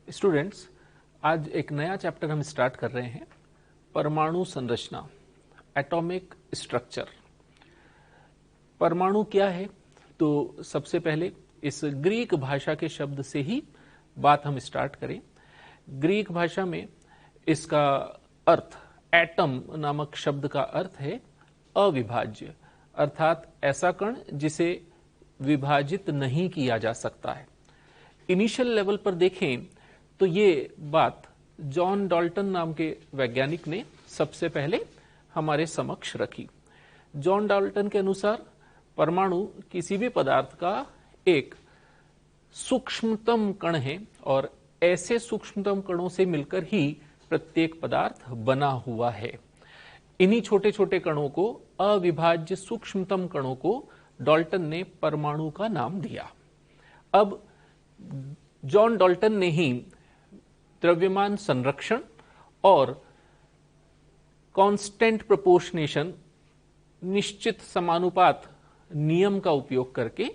Students, आज एक नया चैप्टर हम स्टार्ट कर रहे हैं, परमाणु संरचना, एटॉमिक स्ट्रक्चर। परमाणु क्या है? तो सबसे पहले इस ग्रीक भाषा के शब्द से ही बात हम स्टार्ट करें। ग्रीक भाषा में इसका अर्थ, एटम नामक शब्द का अर्थ है अविभाज्य, अर्थात ऐसा कण जिसे विभाजित नहीं किया जा सकता है। इनिशियल लेवल पर देखें तो ये बात जॉन डाल्टन नाम के वैज्ञानिक ने सबसे पहले हमारे समक्ष रखी। जॉन डाल्टन के अनुसार परमाणु किसी भी पदार्थ का एक सूक्ष्मतम कण है और ऐसे सूक्ष्मतम कणों से मिलकर ही प्रत्येक पदार्थ बना हुआ है। इन्हीं छोटे छोटे कणों को, अविभाज्य सूक्ष्मतम कणों को डाल्टन ने परमाणु का नाम दिया। अब जॉन डाल्टन ने ही द्रव्यमान संरक्षण और कांस्टेंट प्रोपोर्शनेशन, निश्चित समानुपात नियम का उपयोग करके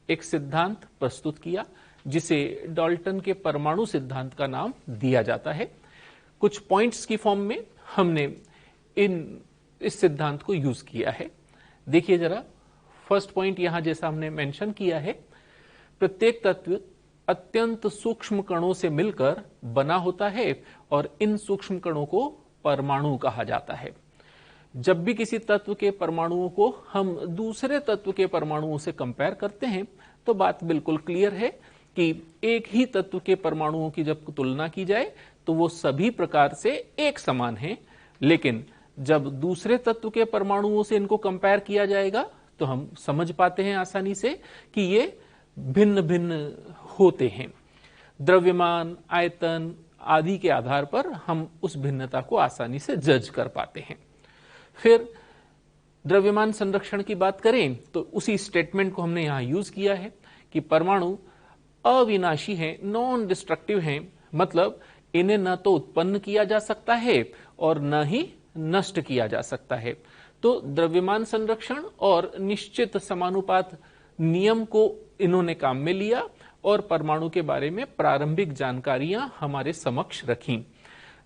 एक सिद्धांत प्रस्तुत किया, जिसे डाल्टन के परमाणु सिद्धांत का नाम दिया जाता है। कुछ पॉइंट्स की फॉर्म में हमने इस सिद्धांत को यूज किया है। देखिए जरा, फर्स्ट पॉइंट यहां जैसा हमने मेंशन किया है, प्रत्येक तत्व अत्यंत सूक्ष्म कणों से मिलकर बना होता है और इन सूक्ष्म कणों को परमाणु कहा जाता है। जब भी किसी तत्व के परमाणुओं को हम दूसरे तत्व के परमाणुओं से कंपेयर करते हैं तो बात बिल्कुल क्लियर है कि एक ही तत्व के परमाणुओं की जब तुलना की जाए तो वो सभी प्रकार से एक समान हैं, लेकिन जब दूसरे तत्व के परमाणुओं से इनको कंपेयर किया जाएगा तो हम समझ पाते हैं आसानी से कि ये भिन्न भिन्न होते हैं। द्रव्यमान, आयतन आदि के आधार पर हम उस भिन्नता को आसानी से जज कर पाते हैं। फिर द्रव्यमान संरक्षण की बात करें तो उसी स्टेटमेंट को हमने यहां यूज किया है कि परमाणु अविनाशी हैं, नॉन डिस्ट्रक्टिव हैं, मतलब इन्हें न तो उत्पन्न किया जा सकता है और न ही नष्ट किया जा सकता है। तो द्रव्यमान संरक्षण और निश्चित समानुपात नियम को इन्होंने काम में लिया और परमाणु के बारे में प्रारंभिक जानकारियां हमारे समक्ष रखीं।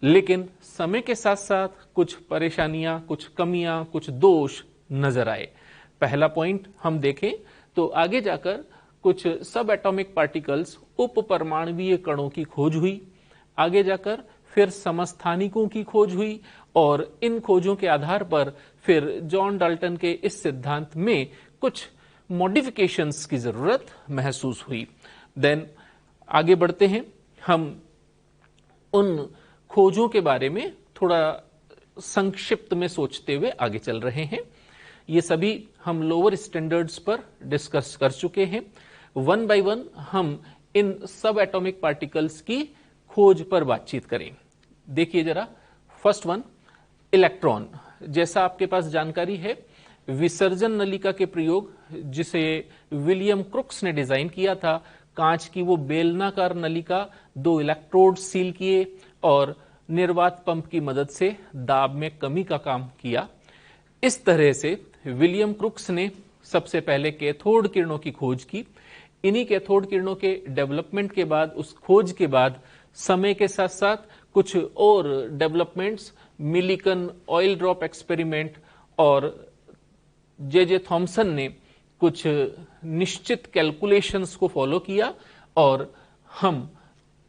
लेकिन समय के साथ साथ कुछ परेशानियां, कुछ कमियां, कुछ दोष नजर आए। पहला पॉइंट हम देखें तो आगे जाकर कुछ सब एटॉमिक पार्टिकल्स, उप परमाणुवीय कणों की खोज हुई। आगे जाकर फिर समस्थानिकों की खोज हुई और इन खोजों के आधार पर फिर जॉन डाल्टन के इस सिद्धांत में कुछ मॉडिफिकेशंस की जरूरत महसूस हुई। देन आगे बढ़ते हैं, हम उन खोजों के बारे में थोड़ा संक्षिप्त में सोचते हुए आगे चल रहे हैं। ये सभी हम लोअर स्टैंडर्ड्स पर डिस्कस कर चुके हैं। वन बाय वन हम इन सब एटॉमिक पार्टिकल्स की खोज पर बातचीत करें। देखिए जरा, फर्स्ट वन, इलेक्ट्रॉन। जैसा आपके पास जानकारी है, विसर्जन नलिका के प्रयोग, जिसे विलियम क्रुक्स ने डिजाइन किया था, कांच की वो बेलनाकार नलिका, 2 इलेक्ट्रोड सील किए और निर्वात पंप की मदद से दाब में कमी का काम किया। इस तरह से विलियम क्रुक्स ने सबसे पहले कैथोड किरणों की खोज की। इन्हीं कैथोड किरणों के डेवलपमेंट के बाद, उस खोज के बाद समय के साथ साथ कुछ और developments, Millikan oil drop experiment और जे थॉमसन ने कुछ निश्चित कैलकुलेशंस को फॉलो किया और हम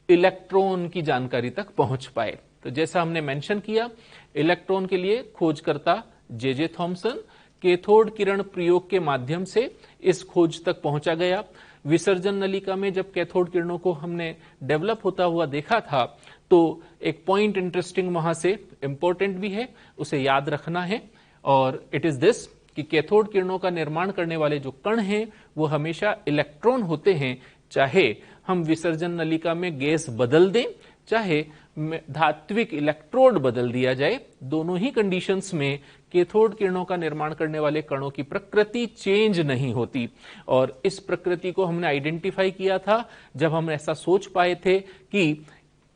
इलेक्ट्रॉन की जानकारी तक पहुंच पाए। तो जैसा हमने मेंशन किया, इलेक्ट्रॉन के लिए खोजकर्ता जे थॉमसन, कैथोड किरण प्रयोग के माध्यम से इस खोज तक पहुंचा गया। विसर्जन नलिका में जब कैथोड किरणों को हमने डेवलप होता हुआ देखा था तो एक पॉइंट इंटरेस्टिंग वहां से इंपॉर्टेंट भी है, उसे याद रखना है, और इट इज दिस कि कैथोड किरणों का निर्माण करने वाले जो कण हैं वो हमेशा इलेक्ट्रॉन होते हैं। चाहे हम विसर्जन नलिका में गैस बदल दें, चाहे धात्विक इलेक्ट्रोड बदल दिया जाए, दोनों ही कंडीशंस में कैथोड किरणों का निर्माण करने वाले कणों की प्रकृति चेंज नहीं होती। और इस प्रकृति को हमने आइडेंटिफाई किया था जब हम ऐसा सोच पाए थे कि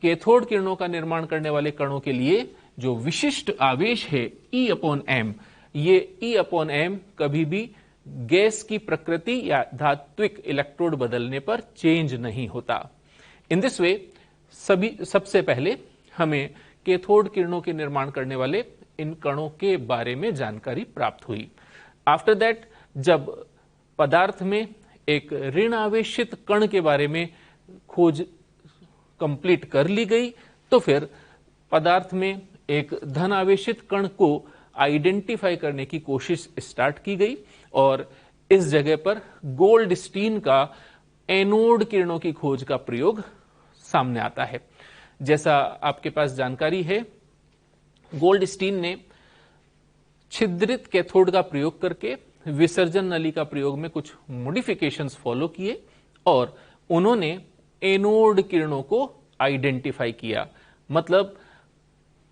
कैथोड किरणों का निर्माण करने वाले कणों के लिए जो विशिष्ट आवेश है E/m, ये E/m कभी भी गैस की प्रकृति या धात्विक इलेक्ट्रोड बदलने पर चेंज नहीं होता। इन दिस वे सबसे पहले हमें कैथोड किरणों के निर्माण करने वाले इन कणों के बारे में जानकारी प्राप्त हुई। आफ्टर दैट जब पदार्थ में एक ऋण आवेशित कण के बारे में खोज कंप्लीट कर ली गई, तो फिर पदार्थ में एक धन आवेशित कण को आइडेंटिफाई करने की कोशिश स्टार्ट की गई और इस जगह पर गोल्डस्टीन का एनोड किरणों की खोज का प्रयोग सामने आता है। जैसा आपके पास जानकारी है, गोल्डस्टीन ने छिद्रित कैथोड का प्रयोग करके विसर्जन नली का प्रयोग में कुछ मॉडिफिकेशंस फॉलो किए और उन्होंने एनोड किरणों को आइडेंटिफाई किया। मतलब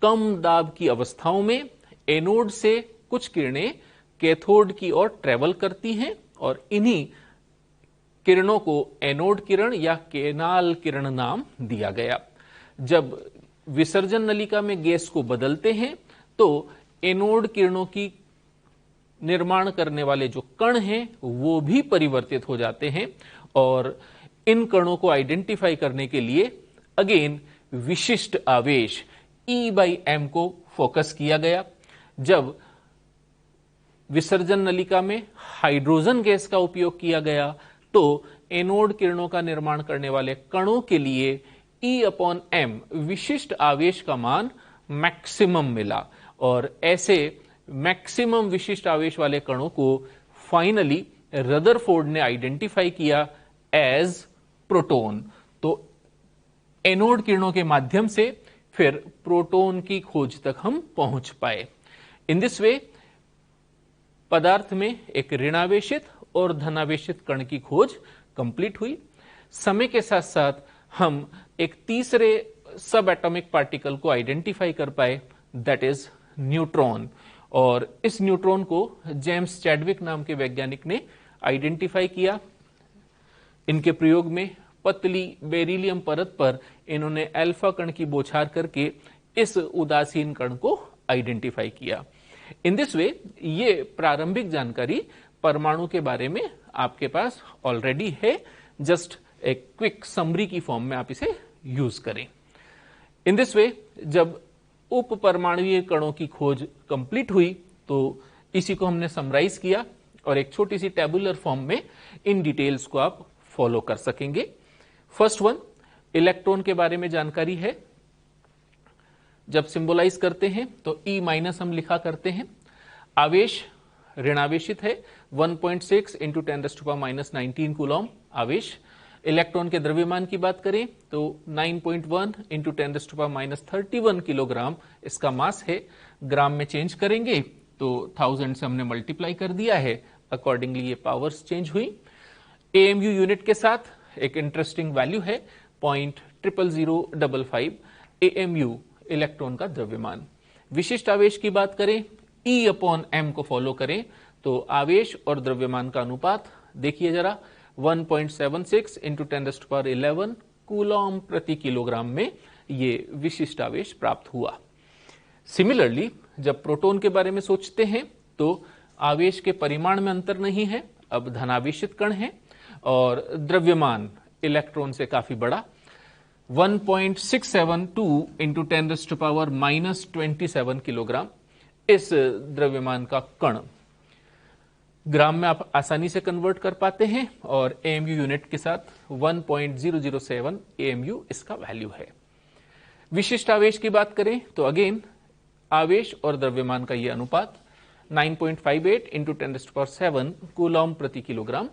कम दाब की अवस्थाओं में एनोड से कुछ किरणें कैथोड की ओर ट्रेवल करती हैं और इन्हीं किरणों को एनोड किरण या केनाल किरण नाम दिया गया। जब विसर्जन नलिका में गैस को बदलते हैं तो एनोड किरणों की निर्माण करने वाले जो कण हैं वो भी परिवर्तित हो जाते हैं और इन कणों को आइडेंटिफाई करने के लिए अगेन विशिष्ट आवेश E/m को फोकस किया गया। जब विसर्जन नलिका में हाइड्रोजन गैस का उपयोग किया गया तो एनोड किरणों का निर्माण करने वाले कणों के लिए E/m विशिष्ट आवेश का मान मैक्सिमम मिला और ऐसे मैक्सिमम विशिष्ट आवेश वाले कणों को फाइनली रदरफोर्ड ने आइडेंटिफाई किया एज प्रोटॉन। तो एनोड किरणों के माध्यम से फिर प्रोटॉन की खोज तक हम पहुंच पाए। इन दिस वे पदार्थ में एक ऋणावेशित और धनावेशित कण की खोज कंप्लीट हुई। समय के साथ साथ हम एक तीसरे सब एटॉमिक पार्टिकल को आइडेंटिफाई कर पाए, दैट इज न्यूट्रॉन। और इस न्यूट्रॉन को जेम्स चैडविक नाम के वैज्ञानिक ने आइडेंटिफाई किया। इनके प्रयोग में पतली बेरिलियम परत पर इन्होंने अल्फा कण की बौछार करके इस उदासीन कण को आइडेंटिफाई किया। इन दिस वे ये प्रारंभिक जानकारी परमाणु के बारे में आपके पास ऑलरेडी है, जस्ट एक क्विक समरी की फॉर्म में आप इसे यूज करें। इन दिस वे जब उप परमाणुीय कणों की खोज कंप्लीट हुई तो इसी को हमने समराइज किया और एक छोटी सी टेबुलर फॉर्म में इन डिटेल्स को आप फॉलो कर सकेंगे। फर्स्ट वन, इलेक्ट्रॉन के बारे में जानकारी है। जब सिंबलाइज करते हैं तो E- हम लिखा करते हैं। आवेश ऋणावेशित है, 1.6 इंटू 10⁻⁻19 कूलॉम आवेश। इलेक्ट्रॉन के द्रव्यमान की बात करें तो 9.1 इंटू 10⁻31 किलोग्राम इसका मास है। ग्राम में चेंज करेंगे तो 1000 से हमने मल्टीप्लाई कर दिया है, अकॉर्डिंगली ये पावर्स चेंज हुई। AMU यूनिट के साथ एक इंटरेस्टिंग वैल्यू है 0.00055 AMU इलेक्ट्रॉन का द्रव्यमान। विशिष्ट आवेश की बात करें, E/m को फॉलो करें तो आवेश और द्रव्यमान का अनुपात देखिए जरा, 1.76 इंटू 10⁻11 कूलॉम प्रति किलोग्राम में ये विशिष्ट आवेश प्राप्त हुआ। सिमिलरली जब प्रोटॉन के बारे में सोचते हैं तो आवेश के परिमाण में अंतर नहीं है, अब धनावेशित कण है और द्रव्यमान इलेक्ट्रॉन से काफी बड़ा, 1.672 इंटू 10⁻27 किलोग्राम इस द्रव्यमान का कण ग्राम में आप आसानी से कन्वर्ट कर पाते हैं और AMU यूनिट के साथ 1.007 AMU इसका वैल्यू है। विशिष्ट आवेश की बात करें तो अगेन आवेश और द्रव्यमान का यह अनुपात 9.58 इंटू 10⁻7 कूलॉम प्रति किलोग्राम।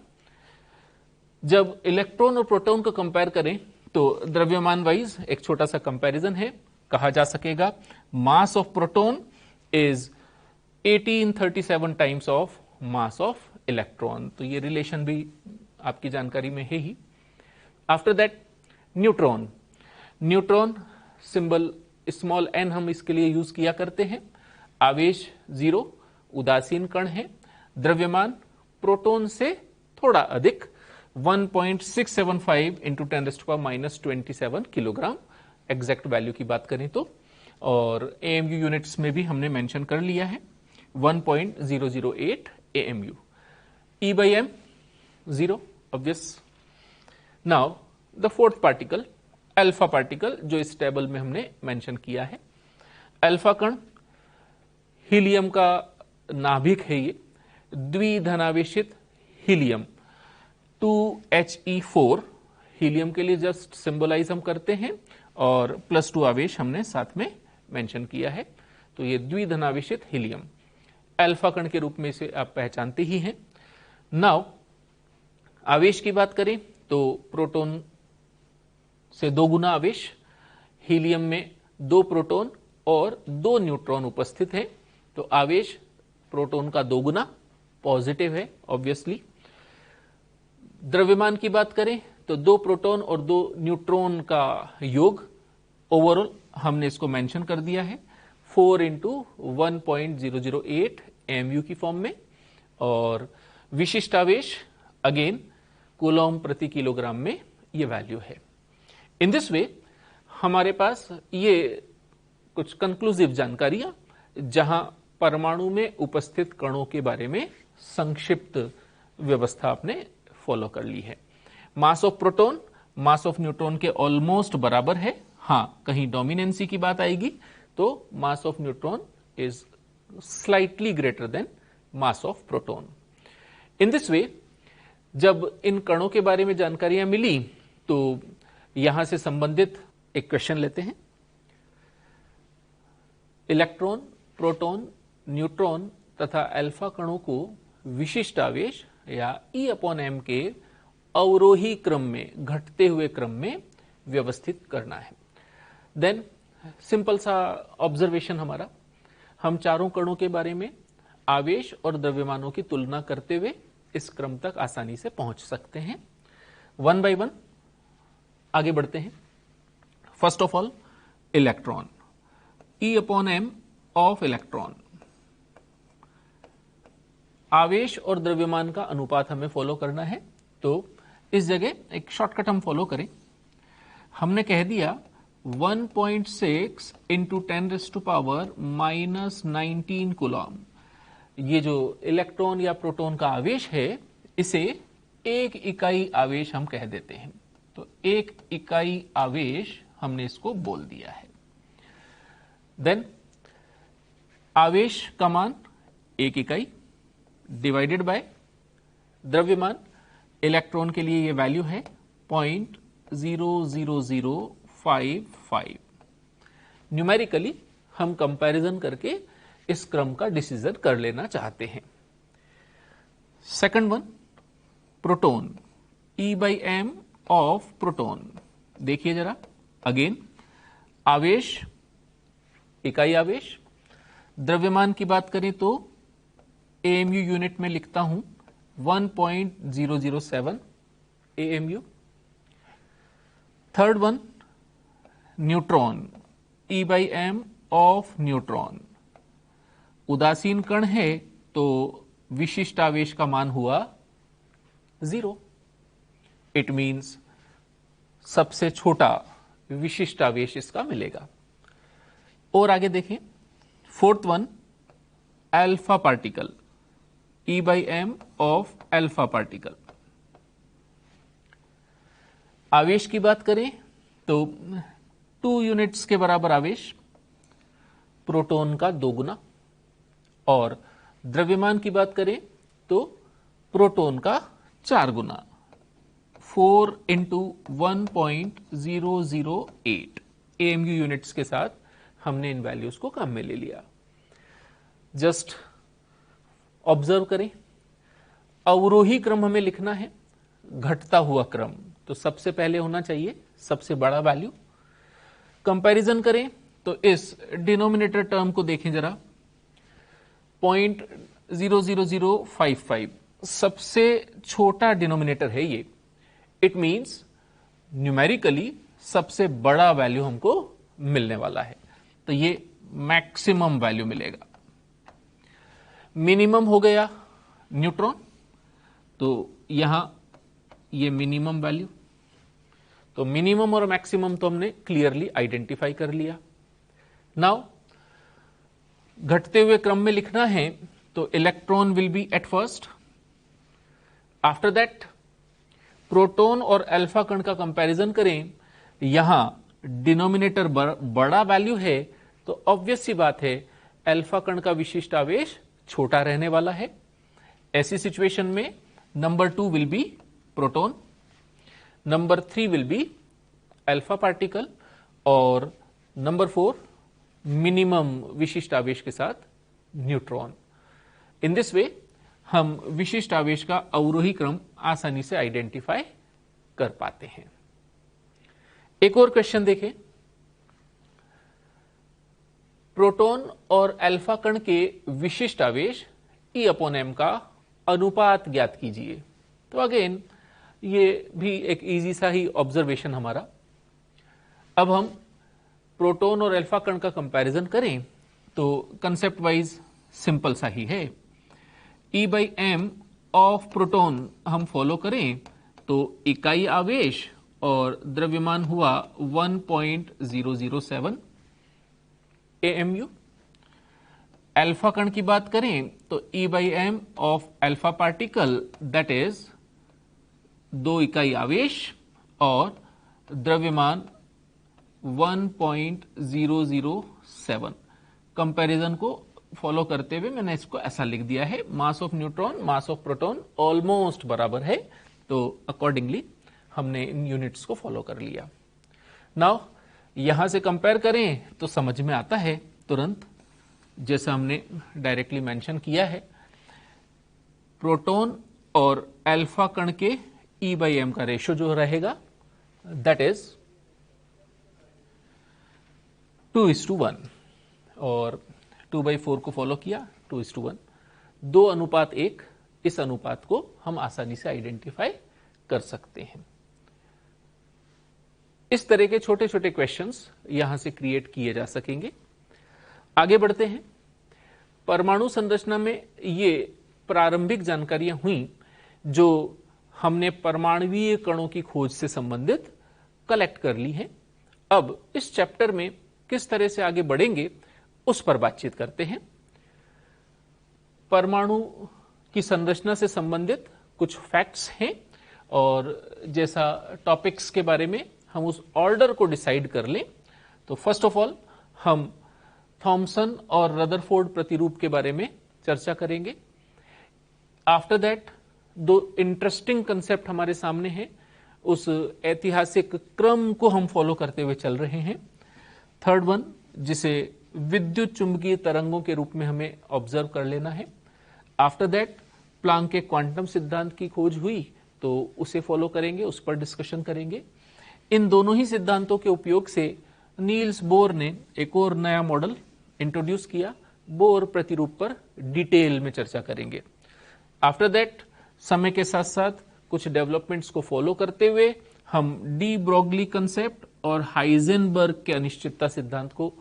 जब इलेक्ट्रॉन और प्रोटॉन को कंपेयर करें तो द्रव्यमान वाइज एक छोटा सा कंपैरिजन है, कहा जा सकेगा mass of proton is 1837 times of mass of electron. तो ये रिलेशन भी आपकी जानकारी में है ही। After that neutron, neutron symbol small n हम इसके लिए यूज किया करते हैं। आवेश 0, उदासीन कण है। द्रव्यमान प्रोटॉन से थोड़ा अधिक, 1.675 इंटू 10⁻27 किलोग्राम एग्जैक्ट वैल्यू की बात करें तो, और AMU यूनिट्स में भी हमने मेंशन कर लिया है 1.008 AMU। E/m 0 obvious। Now the fourth particle alpha particle जो इस टेबल में हमने मेंशन किया है। अल्फा कण हीलियम का नाभिक है, ये द्विधनावेशित हीलियम 2He4 हीलियम के लिए जस्ट सिंबलाइज हम करते हैं और +2 आवेश हमने साथ में मेंशन किया है। तो ये द्विधनावेशित हीलियम अल्फा कण के रूप में इसे आप पहचानते ही हैं। नाउ आवेश की बात करें तो प्रोटॉन से 2 गुना आवेश, हीलियम में 2 प्रोटॉन और 2 न्यूट्रॉन उपस्थित है, तो आवेश प्रोटॉन का 2 गुना पॉजिटिव है ऑब्वियसली। द्रव्यमान की बात करें तो 2 प्रोटॉन और 2 न्यूट्रॉन का योग, ओवरऑल हमने इसको मेंशन कर दिया है 4 × 1.008 mu की फॉर्म में, और विशिष्ट आवेश अगेन कूलॉम प्रति किलोग्राम में ये वैल्यू है। इन दिस वे हमारे पास ये कुछ कंक्लूसिव जानकारियां जहां परमाणु में उपस्थित कणों के बारे में संक्षिप्त व्यवस्था आपने फॉलो कर ली है। मास of proton mass of neutron के ऑलमोस्ट बराबर है। हाँ, कहीं डोमिनेंसी की बात आएगी तो mass of neutron is slightly greater then mass of proton. In this way जब इन कणों के बारे में जानकारियां मिली तो यहां से संबंधित एक क्वेश्चन लेते हैं। इलेक्ट्रॉन, प्रोटॉन, न्यूट्रॉन तथा अल्फा कणों को विशिष्ट आवेश या E/m के अवरोही क्रम में, घटते हुए क्रम में व्यवस्थित करना है। देन सिंपल सा ऑब्जर्वेशन हमारा, हम चारों कणों के बारे में आवेश और द्रव्यमानों की तुलना करते हुए इस क्रम तक आसानी से पहुंच सकते हैं। 1 by 1 आगे बढ़ते हैं। First of all electron, E/m of electron, आवेश और द्रव्यमान का अनुपात हमें फॉलो करना है। तो इस जगह एक शॉर्टकट हम फॉलो करें। हमने कह दिया 1.6 × 10⁻⁻19 कूलॉम। ये जो इलेक्ट्रॉन या प्रोटॉन का आवेश है इसे 1 इकाई आवेश हम कह देते हैं। तो 1 इकाई आवेश हमने इसको बोल दिया है। देन आवेश का मान 1 इकाई डिवाइडेड बाय द्रव्यमान, इलेक्ट्रॉन के लिए ये वैल्यू है 0.00055। न्यूमेरिकली हम कंपैरिजन करके इस क्रम का डिसीजन कर लेना चाहते हैं। Second one proton, E/m of proton. देखिए जरा, अगेन आवेश, इकाई आवेश, द्रव्यमान की बात करें तो AMU यूनिट में लिखता हूं 1.007 AMU। Third one neutron, E/m of neutron. उदासीन कण है तो विशिष्ट आवेश का मान हुआ 0। इट मीन्स सबसे छोटा विशिष्ट आवेश इसका मिलेगा। और आगे देखें, fourth one alpha particle, E/m of alpha particle. आवेश की बात करें तो 2 यूनिट्स के बराबर आवेश, प्रोटॉन का 2 गुना, और द्रव्यमान की बात करें तो प्रोटॉन का 4 गुना, 4 × 1.008 AMU यूनिट्स के साथ हमने इन वैल्यूज को काम में ले लिया। जस्ट ऑब्जर्व करें, अवरोही क्रम हमें लिखना है, घटता हुआ क्रम, तो सबसे पहले होना चाहिए सबसे बड़ा वैल्यू। कंपैरिजन करें तो इस डिनोमिनेटर टर्म को देखें जरा, 0.00055 सबसे छोटा डिनोमिनेटर है ये। इट मींस न्यूमेरिकली सबसे बड़ा वैल्यू हमको मिलने वाला है, तो ये मैक्सिमम वैल्यू मिलेगा। मिनिमम हो गया न्यूट्रॉन, तो यहां ये मिनिमम वैल्यू, तो मिनिमम और मैक्सिमम तो हमने क्लियरली आइडेंटिफाई कर लिया। नाउ घटते हुए क्रम में लिखना है तो electron will be at first, after that proton और अल्फा कण का कंपैरिजन करें यहां डिनोमिनेटर बड़ा वैल्यू है तो ऑब्वियस सी बात है अल्फा कण का विशिष्ट आवेश छोटा रहने वाला है। ऐसी सिचुएशन में number 2 will be proton, number 3 will be alpha particle और नंबर 4 मिनिमम विशिष्ट आवेश के साथ न्यूट्रॉन। इन दिस वे हम विशिष्ट आवेश का अवरोही क्रम आसानी से आइडेंटिफाई कर पाते हैं। एक और क्वेश्चन देखें, प्रोटॉन और अल्फा कण के विशिष्ट आवेश E/m का अनुपात ज्ञात कीजिए। तो अगेन ये भी एक इजी सा ही ऑब्जर्वेशन हमारा। अब हम प्रोटॉन और अल्फा कण का कंपैरिजन करें तो कंसेप्ट वाइज सिंपल सा ही है। E/m ऑफ प्रोटॉन हम फॉलो करें तो इकाई आवेश और द्रव्यमान हुआ 1.007 AMU। अल्फा कण की बात करें तो E/m of alpha particle that is 2 इकाई आवेश और द्रव्यमान 1.007। कंपैरिजन को फॉलो करते हुए मैंने इसको ऐसा लिख दिया है, mass of neutron mass of proton almost बराबर है, तो अकॉर्डिंगली हमने इन यूनिट्स को फॉलो कर लिया। नाउ यहां से कंपेयर करें तो समझ में आता है तुरंत, जैसा हमने डायरेक्टली मेंशन किया है, प्रोटॉन और अल्फा कण के E/m का रेशियो जो रहेगा दैट इज 2:1 और 2/4 को फॉलो किया 2:1, 2:1। इस अनुपात को हम आसानी से आइडेंटिफाई कर सकते हैं। इस तरह के छोटे छोटे क्वेश्चंस यहां से क्रिएट किए जा सकेंगे। आगे बढ़ते हैं। परमाणु संरचना में ये प्रारंभिक जानकारियां हुई जो हमने परमाणुवीय कणों की खोज से संबंधित कलेक्ट कर ली हैं। अब इस चैप्टर में किस तरह से आगे बढ़ेंगे उस पर बातचीत करते हैं। परमाणु की संरचना से संबंधित कुछ फैक्ट्स हैं और जैसा टॉपिक्स के बारे में हम उस ऑर्डर को डिसाइड कर लें तो फर्स्ट ऑफ ऑल हम थॉमसन और रदरफोर्ड प्रतिरूप के बारे में चर्चा करेंगे। आफ्टर दैट 2 इंटरेस्टिंग कंसेप्ट हमारे सामने हैं, उस ऐतिहासिक क्रम को हम फॉलो करते हुए चल रहे हैं। थर्ड वन जिसे विद्युत चुंबकीय तरंगों के रूप में हमें ऑब्जर्व कर लेना है। आफ्टर दैट प्लांक के क्वांटम सिद्धांत की खोज हुई तो उसे फॉलो करेंगे, उस पर डिस्कशन करेंगे। इन दोनों ही सिद्धांतों के उपयोग से नील्स बोर ने एक और नया मॉडल इंट्रोड्यूस किया, बोर प्रतिरूप पर डिटेल में चर्चा करेंगे। आफ्टर दैट समय के साथ साथ कुछ डेवलपमेंट्स को फॉलो करते हुए हम डी ब्रोगली कंसेप्ट और हाइजेनबर्ग के अनिश्चितता सिद्धांत को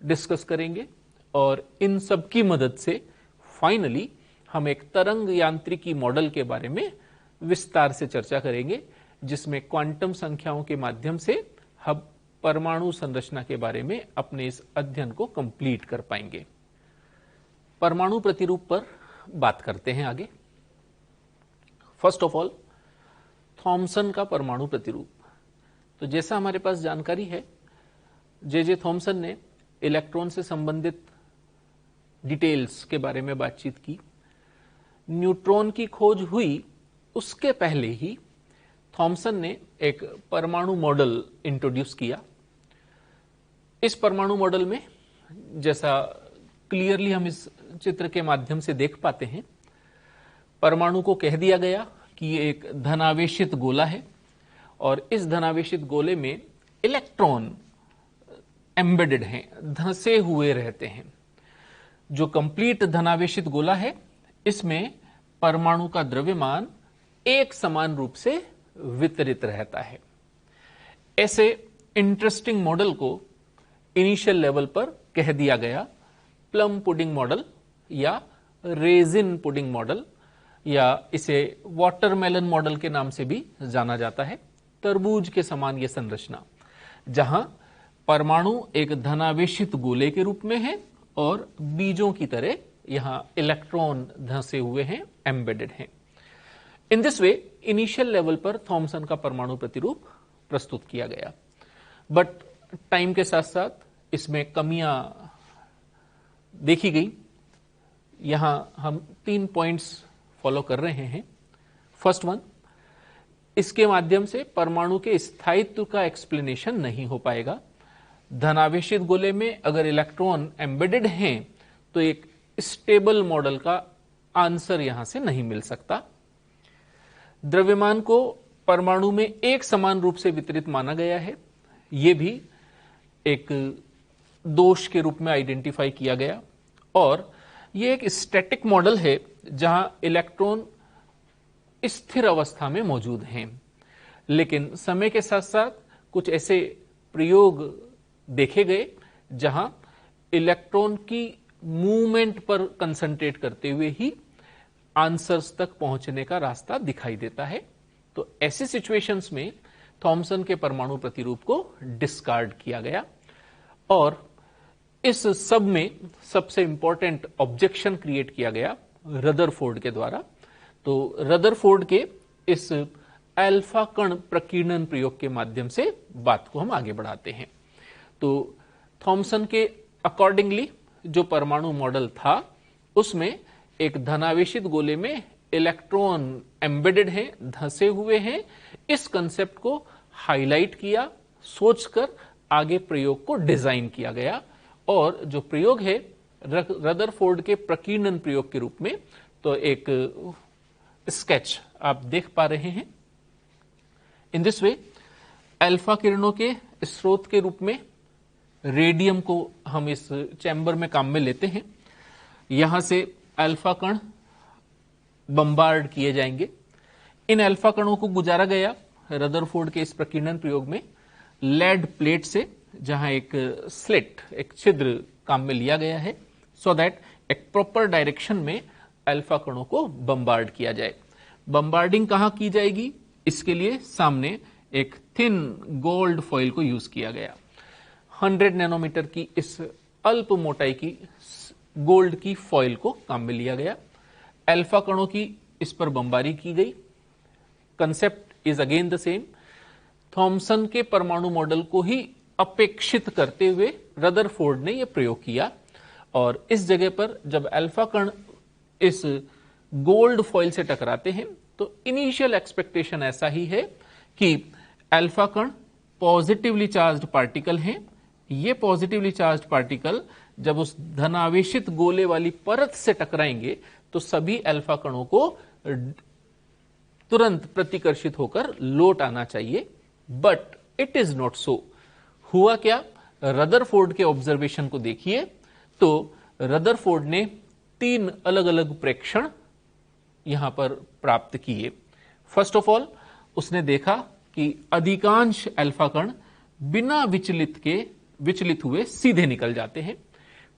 डिस्कस करेंगे और इन सब की मदद से फाइनली हम एक तरंग यांत्रिकी मॉडल के बारे में विस्तार से चर्चा करेंगे जिसमें क्वांटम संख्याओं के माध्यम से हम परमाणु संरचना के बारे में अपने इस अध्ययन को कंप्लीट कर पाएंगे। परमाणु प्रतिरूप पर बात करते हैं आगे। फर्स्ट ऑफ ऑल थॉमसन का परमाणु प्रतिरूप। तो जैसा हमारे पास जानकारी है, जे थॉमसन ने इलेक्ट्रॉन से संबंधित डिटेल्स के बारे में बातचीत की। न्यूट्रॉन की खोज हुई उसके पहले ही थॉमसन ने एक परमाणु मॉडल इंट्रोड्यूस किया। इस परमाणु मॉडल में जैसा क्लियरली हम इस चित्र के माध्यम से देख पाते हैं, परमाणु को कह दिया गया कि ये एक धनावेशित गोला है और इस धनावेशित गोले में इलेक्ट्रॉन एम्बेडेड हैं, धंसे हुए रहते हैं। जो कंप्लीट धनावेशित गोला है इसमें परमाणु का द्रव्यमान एक समान रूप से वितरित रहता है। ऐसे इंटरेस्टिंग मॉडल को इनिशियल लेवल पर कह दिया गया प्लम पुडिंग मॉडल या रेजिन पुडिंग मॉडल, या इसे वाटरमेलन मॉडल के नाम से भी जाना जाता है। तरबूज के समान यह संरचना, जहां परमाणु एक धनावेशित गोले के रूप में है और बीजों की तरह यहां इलेक्ट्रॉन धंसे हुए हैं, एम्बेडेड हैं। In this way initial level पर थॉमसन का परमाणु प्रतिरूप प्रस्तुत किया गया। बट टाइम के साथ साथ इसमें कमियां देखी गई। यहां हम 3 पॉइंट्स फॉलो कर रहे हैं। फर्स्ट वन, इसके माध्यम से परमाणु के स्थायित्व का एक्सप्लेनेशन नहीं हो पाएगा। धनावेशित गोले में अगर इलेक्ट्रॉन एम्बेडेड हैं तो एक स्टेबल मॉडल का आंसर यहां से नहीं मिल सकता। द्रव्यमान को परमाणु में एक समान रूप से वितरित माना गया है, यह भी एक दोष के रूप में आइडेंटिफाई किया गया। और यह एक स्टैटिक मॉडल है जहां इलेक्ट्रॉन स्थिर अवस्था में मौजूद हैं, लेकिन समय के साथ साथ कुछ ऐसे प्रयोग देखे गए जहां इलेक्ट्रॉन की मूवमेंट पर कंसंट्रेट करते हुए ही आंसर्स तक पहुंचने का रास्ता दिखाई देता है। तो ऐसी सिचुएशंस में थॉमसन के परमाणु प्रतिरूप को डिस्कार्ड किया गया और इस सब में सबसे इंपॉर्टेंट ऑब्जेक्शन क्रिएट किया गया रदरफोर्ड के द्वारा। तो रदरफोर्ड के इस अल्फा कण प्रकीर्णन प्रयोग के माध्यम से बात को हम आगे बढ़ाते हैं। तो थॉमसन के अकॉर्डिंगली जो परमाणु मॉडल था उसमें एक धनावेशित गोले में इलेक्ट्रॉन एम्बेडेड हैं, धंसे हुए हैं, इस कंसेप्ट को हाईलाइट किया, सोचकर आगे प्रयोग को डिजाइन किया गया। और जो प्रयोग है रदरफोर्ड के प्रकीर्णन प्रयोग के रूप में, तो एक स्केच आप देख पा रहे हैं। इन दिस वे अल्फा किरणों के स्रोत के रूप में रेडियम को हम इस चैम्बर में काम में लेते हैं। यहां से अल्फा कण बम्बार्ड किए जाएंगे। इन अल्फा कणों को गुजारा गया रदरफोर्ड के इस प्रकीर्णन प्रयोग में लेड प्लेट से, जहां एक स्लिट, एक छिद्र काम में लिया गया है, सो दैट एक प्रॉपर डायरेक्शन में अल्फा कणों को बम्बार्ड किया जाए। बम्बार्डिंग कहां की जाएगी? इसके लिए सामने एक थिन गोल्ड फॉइल को यूज किया गया। 100 नैनोमीटर की इस अल्प मोटाई की गोल्ड की फॉइल को काम में लिया गया। अल्फा कणों की इस पर बमबारी की गई। Concept is again the same. Thomson के परमाणु मॉडल को ही अपेक्षित करते हुए रदरफोर्ड ने यह प्रयोग किया और इस जगह पर जब अल्फा कण इस गोल्ड फॉइल से टकराते हैं तो इनिशियल एक्सपेक्टेशन ऐसा ही है कि अल्फा कण पॉजिटिवली चार्ज्ड पार्टिकल हैं। ये पॉजिटिवली चार्ज्ड पार्टिकल जब उस धनावेशित गोले वाली परत से टकराएंगे तो सभी अल्फा कणों को तुरंत प्रतिकर्षित होकर लौट आना चाहिए, बट इट इज नॉट सो। हुआ क्या? रदरफोर्ड के ऑब्जर्वेशन को देखिए तो रदरफोर्ड ने 3 अलग अलग प्रेक्षण यहां पर प्राप्त किए। फर्स्ट ऑफ ऑल उसने देखा कि अधिकांश अल्फा कण बिना विचलित हुए सीधे निकल जाते हैं।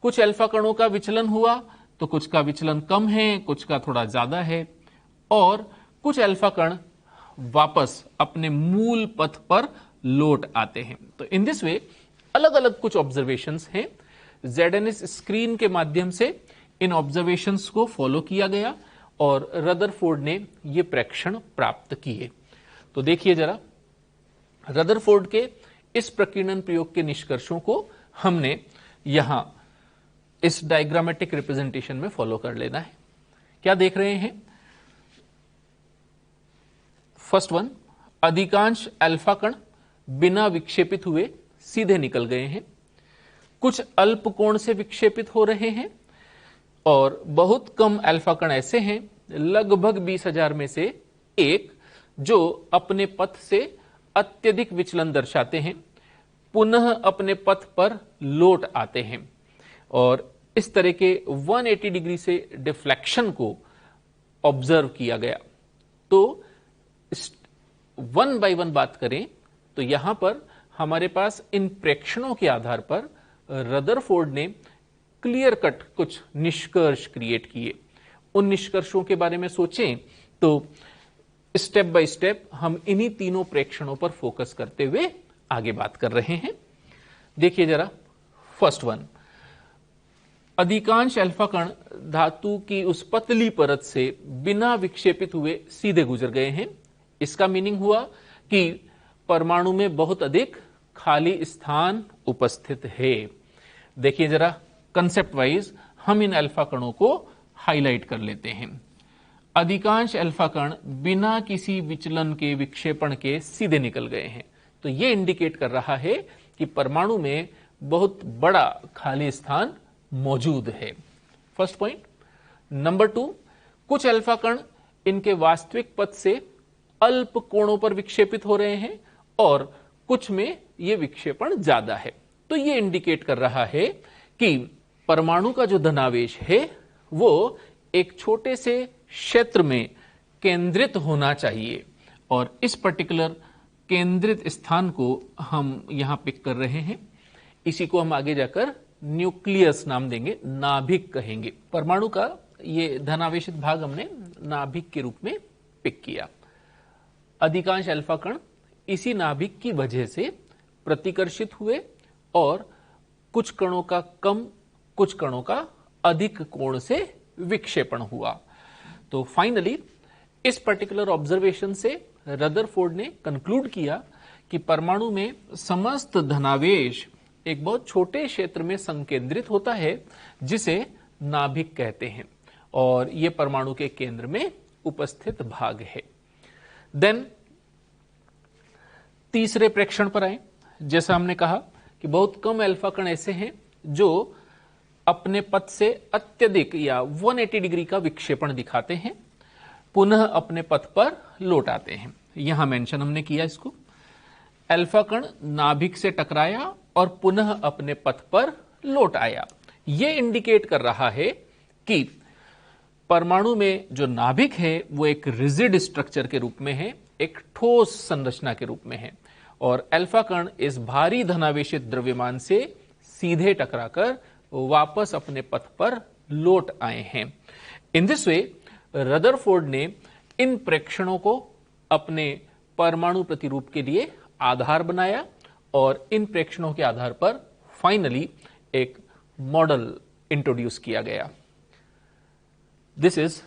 कुछ अल्फा कणों का विचलन हुआ तो कुछ का विचलन कम है, कुछ का थोड़ा ज्यादा है, और कुछ अल्फा कण वापस अपने मूल पथ पर लौट आते हैं। तो इन दिस वे अलग अलग कुछ ऑब्जर्वेशंस हैं। ZNS स्क्रीन के माध्यम से इन ऑब्जर्वेशंस को फॉलो किया गया और रदरफोर्ड ने ये प्रेक्षण प्राप्त किए। तो देखिए जरा, रदरफोर्ड के इस प्रकीर्णन प्रयोग के निष्कर्षों को हमने यहां इस डायग्रामेटिक रिप्रेजेंटेशन में फॉलो कर लेना है। क्या देख रहे हैं? फर्स्ट वन, अधिकांश अल्फा कण बिना विक्षेपित हुए सीधे निकल गए हैं। कुछ अल्प कोण से विक्षेपित हो रहे हैं और बहुत कम अल्फा कण ऐसे हैं, लगभग 20,000 में से एक, जो अपने पथ से अत्यधिक विचलन दर्शाते हैं, पुनः अपने पथ पर लौट आते हैं और इस तरह के 180 डिग्री से डिफ्लेक्शन को ऑब्जर्व किया गया। तो 1 बाय 1 बात करें तो यहां पर हमारे पास इन प्रेक्षणों के आधार पर रदरफोर्ड ने क्लियर कट कुछ निष्कर्ष क्रिएट किए। उन निष्कर्षों के बारे में सोचें तो स्टेप बाय स्टेप हम इन्हीं तीनों प्रेक्षणों पर फोकस करते हुए आगे बात कर रहे हैं। देखिए जरा, फर्स्ट वन, अधिकांश अल्फा कण धातु की उस पतली परत से बिना विक्षेपित हुए सीधे गुजर गए हैं। इसका मीनिंग हुआ कि परमाणु में बहुत अधिक खाली स्थान उपस्थित है। देखिए जरा कंसेप्ट वाइज हम इन अल्फा कणों को हाईलाइट कर लेते हैं। अधिकांश अल्फा कण बिना किसी विचलन के, विक्षेपण के सीधे निकल गए हैं, तो यह इंडिकेट कर रहा है कि परमाणु में बहुत बड़ा खाली स्थान मौजूद है। First point. नंबर 2, कुछ अल्फा कण इनके वास्तविक पथ से अल्प कोणों पर विक्षेपित हो रहे हैं और कुछ में यह विक्षेपण ज्यादा है। तो यह इंडिकेट कर रहा है कि परमाणु का जो धनावेश है वो एक छोटे से क्षेत्र में केंद्रित होना चाहिए, और इस पर्टिकुलर केंद्रित स्थान को हम यहां पिक कर रहे हैं। इसी को हम आगे जाकर न्यूक्लियस नाम देंगे, नाभिक कहेंगे। परमाणु का ये धनावेशित भाग हमने नाभिक के रूप में पिक किया। अधिकांश अल्फा कण इसी नाभिक की वजह से प्रतिकर्षित हुए और कुछ कणों का कम, कुछ कणों का अधिक कोण से विक्षेपण हुआ। तो फाइनली इस पर्टिकुलर ऑब्जर्वेशन से रदरफोर्ड ने कंक्लूड किया कि परमाणु में समस्त धनावेश एक बहुत छोटे क्षेत्र में संकेंद्रित होता है जिसे नाभिक कहते हैं, और यह परमाणु के केंद्र में उपस्थित भाग है। देन तीसरे प्रेक्षण पर आए। जैसा हमने कहा कि बहुत कम अल्फा कण ऐसे हैं जो अपने पथ से अत्यधिक या 180 डिग्री का विक्षेपण दिखाते हैं, पुनः अपने पथ पर लौट आते हैं। यहां मेंशन हमने किया इसको। अल्फा कण नाभिक से टकराया और पुनः अपने पथ पर लौट आया। यह इंडिकेट कर रहा है कि परमाणु में जो नाभिक है वो एक रिजिड स्ट्रक्चर के रूप में है, एक ठोस संरचना के रूप में है, और अल्फा कण इस भारी धनावेशित द्रव्यमान से सीधे टकराकर वापस अपने पथ पर लौट आए हैं। इन दिस वे रदरफोर्ड ने इन प्रेक्षणों को अपने परमाणु प्रतिरूप के लिए आधार बनाया और इन प्रेक्षणों के आधार पर फाइनली एक मॉडल इंट्रोड्यूस किया गया। दिस इज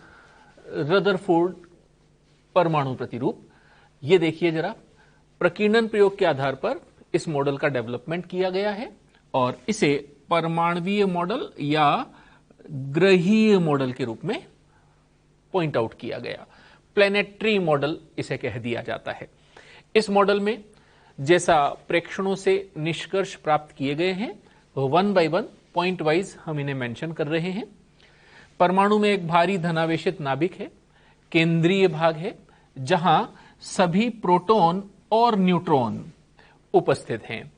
रदरफोर्ड परमाणु प्रतिरूप। ये देखिए जरा, प्रकीर्णन प्रयोग के आधार पर इस मॉडल का डेवलपमेंट किया गया है और इसे परमाणुवीय मॉडल या ग्रहीय मॉडल के रूप में पॉइंट आउट किया गया। प्लेनेटरी मॉडल इसे कह दिया जाता है। इस मॉडल में जैसा प्रेक्षणों से निष्कर्ष प्राप्त किए गए हैं, 1 by 1 पॉइंट वाइज हम इन्हें मेंशन कर रहे हैं। परमाणु में एक भारी धनावेशित नाभिक है, केंद्रीय भाग है जहां सभी प्रोटॉन और न्यूट्रॉन उपस्थित हैं।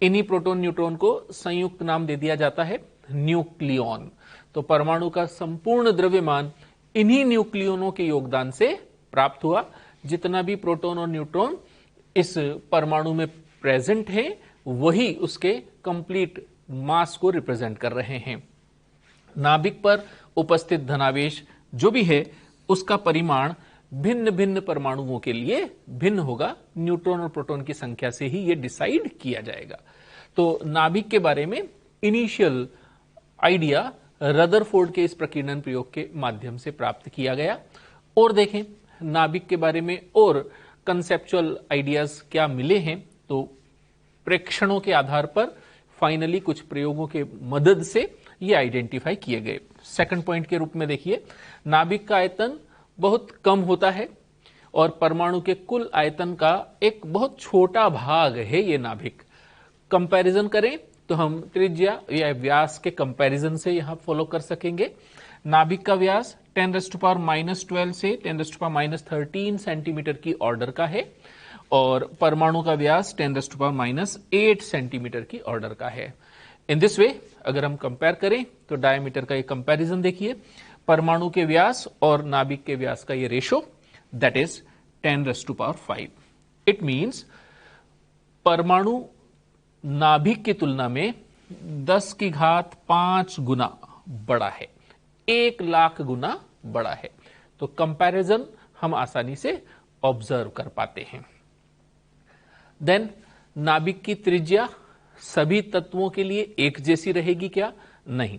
इन्हीं प्रोटॉन न्यूट्रॉन को संयुक्त नाम दे दिया जाता है न्यूक्लियॉन। तो परमाणु का संपूर्ण द्रव्यमान इन्हीं न्यूक्लियनों के योगदान से प्राप्त हुआ। जितना भी प्रोटॉन और न्यूट्रॉन इस परमाणु में प्रेजेंट है वही उसके कंप्लीट मास को रिप्रेजेंट कर रहे हैं। नाभिक पर उपस्थित धनावेश जो भी है उसका परिमाण भिन्न भिन्न परमाणुओं के लिए भिन्न होगा। न्यूट्रॉन और प्रोटॉन की संख्या से ही यह डिसाइड किया जाएगा। तो नाभिक के बारे में इनिशियल आइडिया रदरफोर्ड के इस प्रकीर्णन प्रयोग के माध्यम से प्राप्त किया गया। और देखें नाभिक के बारे में और कंसेप्चुअल आइडियाज क्या मिले हैं, तो प्रेक्षणों के आधार पर फाइनली कुछ प्रयोगों के मदद से ये आइडेंटिफाई किए गए। सेकंड पॉइंट के रूप में देखिए, नाभिक का आयतन बहुत कम होता है और परमाणु के कुल आयतन का एक बहुत छोटा भाग है ये नाभिक। कंपैरिजन करें तो हम त्रिज्या या व्यास के कंपैरिजन से यहां फॉलो कर सकेंगे। नाभिक का व्यास 10⁻⁻12 से 10⁻13 सेंटीमीटर की ऑर्डर का है और परमाणु का व्यास 10⁻8 सेंटीमीटर की ऑर्डर का है। इन दिस वे अगर हम कंपेयर करें तो डायमीटर का एक कंपैरिजन देखिए, परमाणु के व्यास और नाभिक के व्यास का ये ratio that is 10⁵। It means परमाणु नाभिक की तुलना में 10⁵ गुना बड़ा है, 1,00,000 गुना बड़ा है। तो कंपैरिजन हम आसानी से ऑब्जर्व कर पाते हैं। देन नाभिक की त्रिज्या सभी तत्वों के लिए एक जैसी रहेगी क्या? नहीं।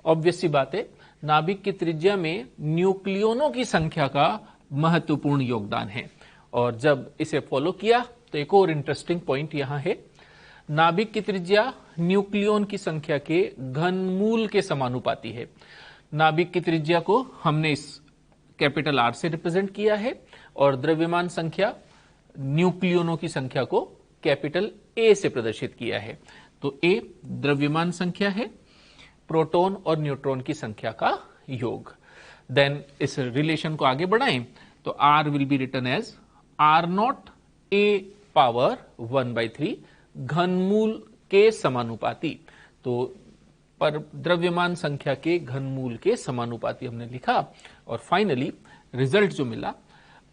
ऑब्वियस सी बात है, नाभिक की त्रिज्या में न्यूक्लियनों की संख्या का महत्वपूर्ण योगदान है। और जब इसे फॉलो किया तो एक और इंटरेस्टिंग पॉइंट यहां है, नाभिक की त्रिज्या न्यूक्लियन की संख्या के घनमूल के समानुपाती है। नाभिक की त्रिज्या को हमने इस कैपिटल आर से रिप्रेजेंट किया है और द्रव्यमान संख्या न्यूक्लियनों की संख्या को कैपिटल ए से प्रदर्शित किया है। तो ए द्रव्यमान संख्या है, प्रोटॉन और न्यूट्रॉन की संख्या का योग। देन इस रिलेशन को आगे बढ़ाएं तो R will be written as R nought A power 1/3 घनमूल के समानुपाती। तो पर द्रव्यमान संख्या के घनमूल के समानुपाती हमने लिखा और फाइनली रिजल्ट जो मिला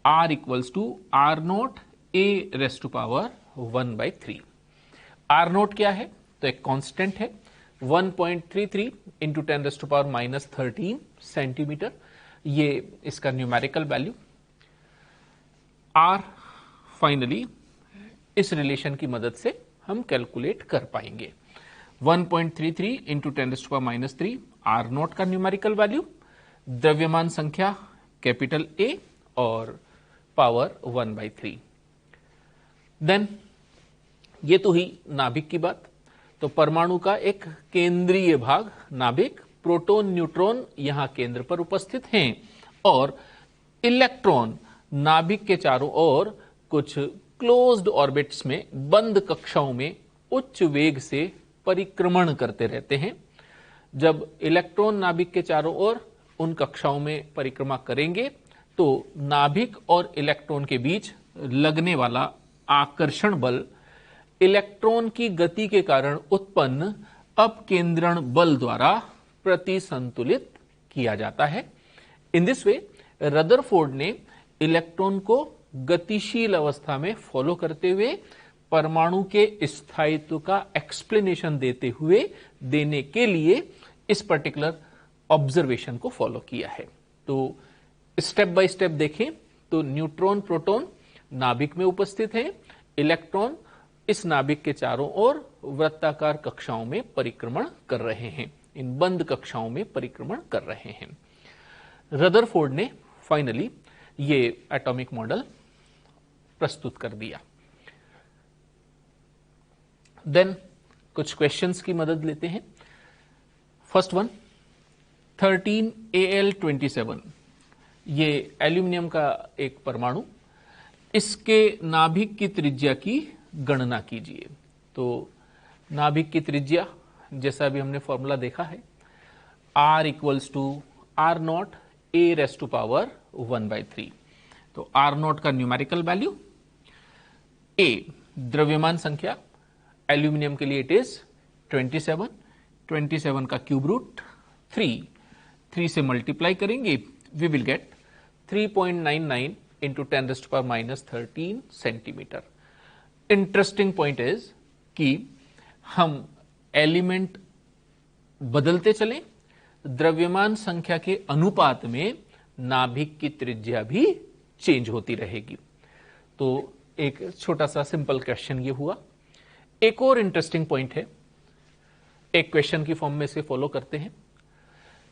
R equals to R nought A raise to power 1/3। R nought क्या है? तो एक कांस्टेंट है 1.33 into 10 raise to power -13 centimetre. ये इसका न्यूमेरिकल वैल्यू। आर फाइनली इस रिलेशन की मदद से हम कैलकुलेट कर पाएंगे। 1.33 into 10 raise to power -3 R nought का न्यूमेरिकल वैल्यू, द्रव्यमान संख्या कैपिटल ए और पावर 1/3। देन ये तो ही नाभिक की बात। तो परमाणु का एक केंद्रीय भाग नाभिक, प्रोटॉन न्यूट्रॉन यहां केंद्र पर उपस्थित हैं और इलेक्ट्रॉन नाभिक के चारों ओर कुछ क्लोज्ड ऑर्बिट्स में, बंद कक्षाओं में उच्च वेग से परिक्रमण करते रहते हैं। जब इलेक्ट्रॉन नाभिक के चारों ओर उन कक्षाओं में परिक्रमा करेंगे तो नाभिक और इलेक्ट्रॉन के बीच लगने वाला आकर्षण बल इलेक्ट्रॉन की गति के कारण उत्पन्न अपकेंद्रण बल द्वारा प्रतिसंतुलित किया जाता है। इन दिस वे रदरफोर्ड ने इलेक्ट्रॉन को गतिशील अवस्था में फॉलो करते हुए परमाणु के स्थायित्व का एक्सप्लेनेशन देने के लिए इस पर्टिकुलर ऑब्जर्वेशन को फॉलो किया है। तो स्टेप बाय स्टेप देखें तो न्यूट्रॉन प्रोटॉन नाभिक में उपस्थित हैं, इलेक्ट्रॉन इस नाभिक के चारों ओर वृत्ताकार कक्षाओं में परिक्रमण कर रहे हैं, इन बंद कक्षाओं में परिक्रमण कर रहे हैं। रदरफोर्ड ने फाइनली ये एटॉमिक मॉडल प्रस्तुत कर दिया। देन कुछ क्वेश्चंस की मदद लेते हैं। फर्स्ट वन 13Al27, ये एल्यूमिनियम का एक परमाणु, इसके नाभिक की त्रिज्या की गणना कीजिए। तो नाभिक की त्रिज्या जैसा भी हमने फॉर्मूला देखा है R equals to R nought A raise to power 1/3। तो आर नॉट का न्यूमेरिकल वैल्यू, ए द्रव्यमान संख्या, एल्यूमिनियम के लिए इट इज 27 का क्यूब रूट 3 से मल्टीप्लाई करेंगे we will get 3.99 into 10 raise to power -13 centimetre. Interesting point is कि हम एलिमेंट बदलते चलें, द्रव्यमान संख्या के अनुपात में नाभिक की त्रिज्या भी चेंज होती रहेगी। तो एक छोटा सा सिंपल क्वेश्चन ये हुआ। एक और इंटरेस्टिंग पॉइंट है, एक क्वेश्चन की फॉर्म में से फॉलो करते हैं।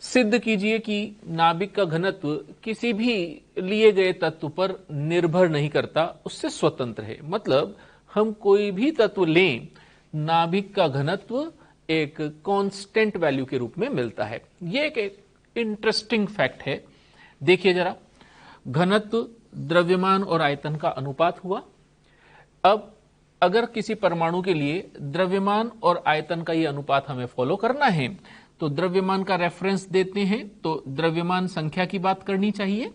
सिद्ध कीजिए कि नाभिक का घनत्व किसी भी लिए गए तत्व पर निर्भर नहीं करता, उससे स्वतंत्र है। मतलब हम कोई भी तत्व लें, नाभिक का घनत्व एक कांस्टेंट वैल्यू के रूप में मिलता है। यह एक इंटरेस्टिंग फैक्ट है। देखिए जरा, घनत्व द्रव्यमान और आयतन का अनुपात हुआ। अब अगर किसी परमाणु के लिए द्रव्यमान और आयतन का यह अनुपात हमें फॉलो करना है तो द्रव्यमान का रेफरेंस देते हैं तो द्रव्यमान संख्या की बात करनी चाहिए,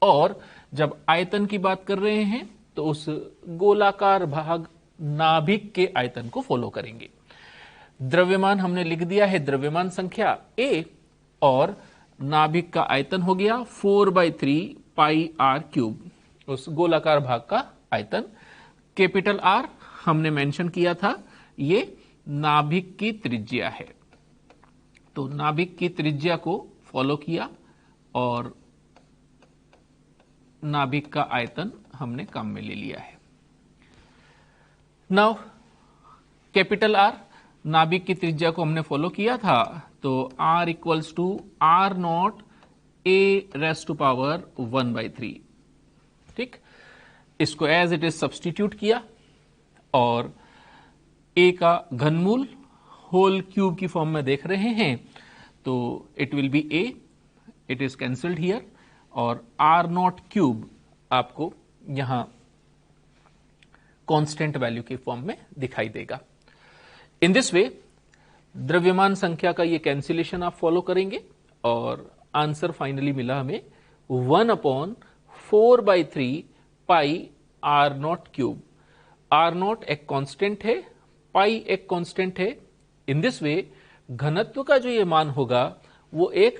और जब आयतन की बात कर रहे हैं तो उस गोलाकार भाग नाभिक के आयतन को फॉलो करेंगे। द्रव्यमान हमने लिख दिया है द्रव्यमान संख्या a, और नाभिक का आयतन हो गया 4/3 पाई r क्यूब, उस गोलाकार भाग का आयतन। कैपिटल R हमने मेंशन किया था, ये नाभिक की त्रिज्या है। तो नाभिक की त्रिज्या को फॉलो किया और नाभिक का आयतन हमने काम में ले लिया है। नाउ कैपिटल R, नाभिक की त्रिज्या को हमने फॉलो किया था, तो R equals to R nought A raise to power 1/3। ठीक, इसको एज इट इज सब्सटीट्यूट किया और ए का घनमूल होल क्यूब की फॉर्म में देख रहे हैं तो it will be A, it is cancelled here, और आर नॉट क्यूब आपको यहां कांस्टेंट वैल्यू की फॉर्म में दिखाई देगा। इन दिस वे द्रव्यमान संख्या का ये कैंसिलेशन आप फॉलो करेंगे और आंसर फाइनली मिला हमें 1/4/3 pi R not cube. R not एक कांस्टेंट है, पाई एक कांस्टेंट है। इन दिस वे घनत्व का जो ये मान होगा वो एक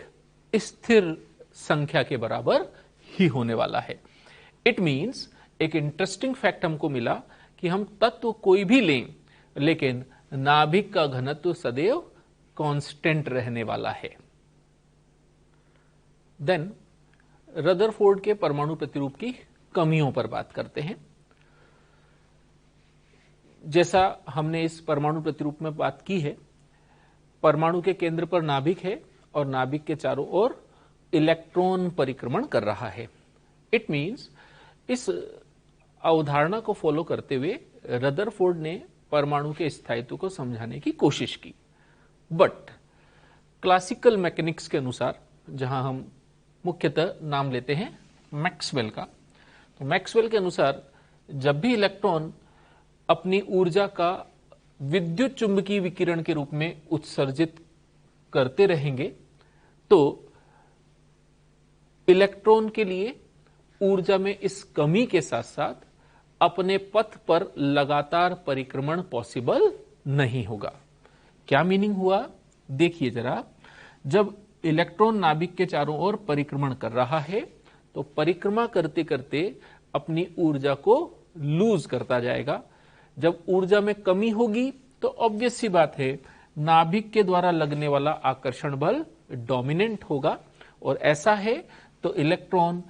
स्थिर संख्या के बराबर ही होने वाला है। इट मींस एक इंटरेस्टिंग फैक्ट हमको मिला कि हम तत्व कोई भी लें लेकिन नाभिक का घनत्व सदैव कांस्टेंट रहने वाला है। देन रदरफोर्ड के परमाणु प्रतिरूप की कमियों पर बात करते हैं। जैसा हमने इस परमाणु प्रतिरूप में बात की है, परमाणु के केंद्र पर नाभिक है और नाभिक के चारों ओर इलेक्ट्रॉन परिक्रमण कर रहा है। इट मींस इस अवधारणा को फॉलो करते हुए रदरफोर्ड ने परमाणु के स्थायित्व को समझाने की कोशिश की। बट क्लासिकल मैकेनिक्स के अनुसार, जहां हम मुख्यतः नाम लेते हैं मैक्सवेल का, तो मैक्सवेल के अनुसार जब भी इलेक्ट्रॉन अपनी ऊर्जा का विद्युत चुंबकीय विकिरण के रूप में उत्सर्जित करते रहेंगे तो इलेक्ट्रॉन के लिए ऊर्जा में इस कमी के साथ साथ अपने पथ पर लगातार परिक्रमण पॉसिबल नहीं होगा। क्या मीनिंग हुआ? देखिए जरा, जब इलेक्ट्रॉन नाभिक के चारों ओर परिक्रमण कर रहा है तो परिक्रमा करते करते अपनी ऊर्जा को लूज करता जाएगा। जब ऊर्जा में कमी होगी तो ऑब्वियस सी बात है नाभिक के द्वारा लगने वाला आकर्षण बल डोमिनेंट होगा, और ऐसा है तो इलेक्ट्रॉन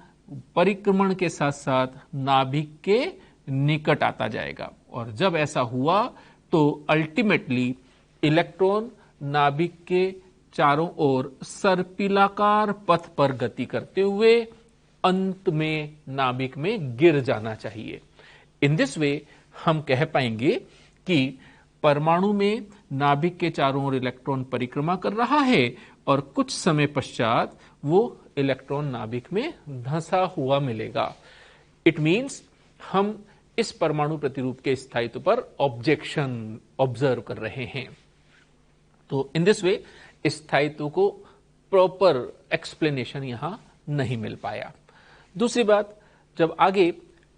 परिक्रमण के साथ साथ नाभिक के निकट आता जाएगा, और जब ऐसा हुआ तो अल्टीमेटली इलेक्ट्रॉन नाभिक के चारों ओर सर्पिलाकार पथ पर गति करते हुए अंत में नाभिक में गिर जाना चाहिए। इन दिस वे हम कह पाएंगे कि परमाणु में नाभिक के चारों ओर इलेक्ट्रॉन परिक्रमा कर रहा है और कुछ समय पश्चात वो इलेक्ट्रॉन नाभिक में धंसा हुआ मिलेगा। इट मींस हम इस परमाणु प्रतिरूप के स्थायित्व पर ऑब्जेक्शन ऑब्जर्व कर रहे हैं। तो इन दिस वे स्थायित्व को प्रॉपर एक्सप्लेनेशन यहां नहीं मिल पाया। दूसरी बात, जब आगे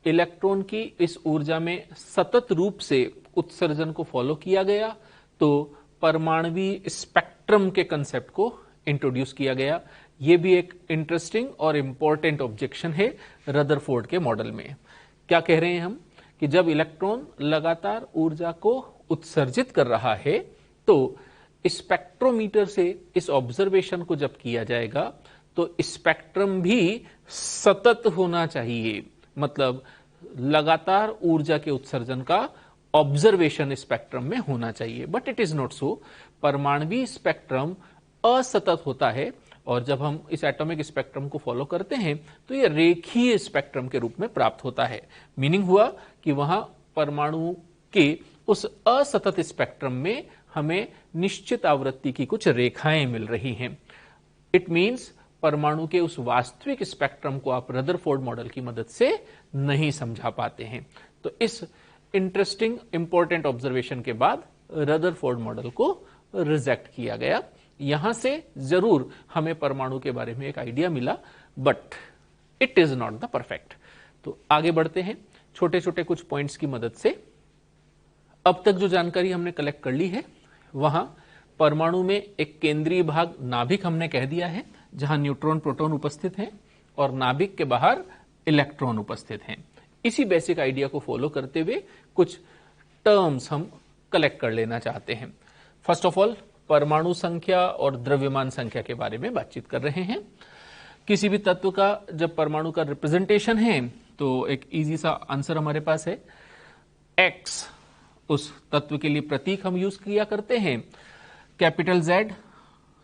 इलेक्ट्रॉन की इस ऊर्जा में सतत रूप से उत्सर्जन को फॉलो किया गया तो परमाणुवीय स्पेक्ट्रम के कंसेप्ट को इंट्रोड्यूस किया गया। यह भी एक इंटरेस्टिंग और इंपॉर्टेंट ऑब्जेक्शन है रदरफोर्ड के मॉडल में। क्या कह रहे हैं हम कि जब इलेक्ट्रॉन लगातार ऊर्जा को उत्सर्जित कर रहा है तो स्पेक्ट्रोमीटर से इस ऑब्जर्वेशन को जब किया जाएगा तो स्पेक्ट्रम भी सतत होना चाहिए, मतलब लगातार ऊर्जा के उत्सर्जन का ऑब्जर्वेशन स्पेक्ट्रम में होना चाहिए। But it is not so. परमाणुवीय स्पेक्ट्रम असतत होता है, और जब हम इस एटॉमिक स्पेक्ट्रम को फॉलो करते हैं तो यह रेखीय स्पेक्ट्रम के रूप में प्राप्त होता है। मीनिंग हुआ कि वहां परमाणु के उस असतत स्पेक्ट्रम में हमें निश्चित आवृत्ति की कुछ रेखाएं मिल रही हैं। इट मींस परमाणु के उस वास्तविक स्पेक्ट्रम को आप रदरफोर्ड मॉडल की मदद से नहीं समझा पाते हैं। तो इस इंटरेस्टिंग इंपॉर्टेंट ऑब्जर्वेशन के बाद रदरफोर्ड मॉडल को रिजेक्ट किया गया। यहां से जरूर हमें परमाणु के बारे में एक आइडिया मिला, but it is not the perfect. तो आगे बढ़ते हैं छोटे छोटे कुछ पॉइंट्स की मदद से। अब तक जो जानकारी हमने कलेक्ट कर ली है वहां परमाणु में एक केंद्रीय भाग नाभिक हमने कह दिया है जहां न्यूट्रॉन प्रोटॉन उपस्थित हैं और नाभिक के बाहर इलेक्ट्रॉन उपस्थित हैं। इसी बेसिक आइडिया को फॉलो करते हुए कुछ टर्म्स हम कलेक्ट कर लेना चाहते हैं। फर्स्ट ऑफ ऑल परमाणु संख्या और द्रव्यमान संख्या के बारे में बातचीत कर रहे हैं। किसी भी तत्व का जब परमाणु का रिप्रेजेंटेशन है तो एक इजी सा आंसर हमारे पास है एक्स। उस तत्व के लिए प्रतीक हम यूज किया करते हैं कैपिटल Z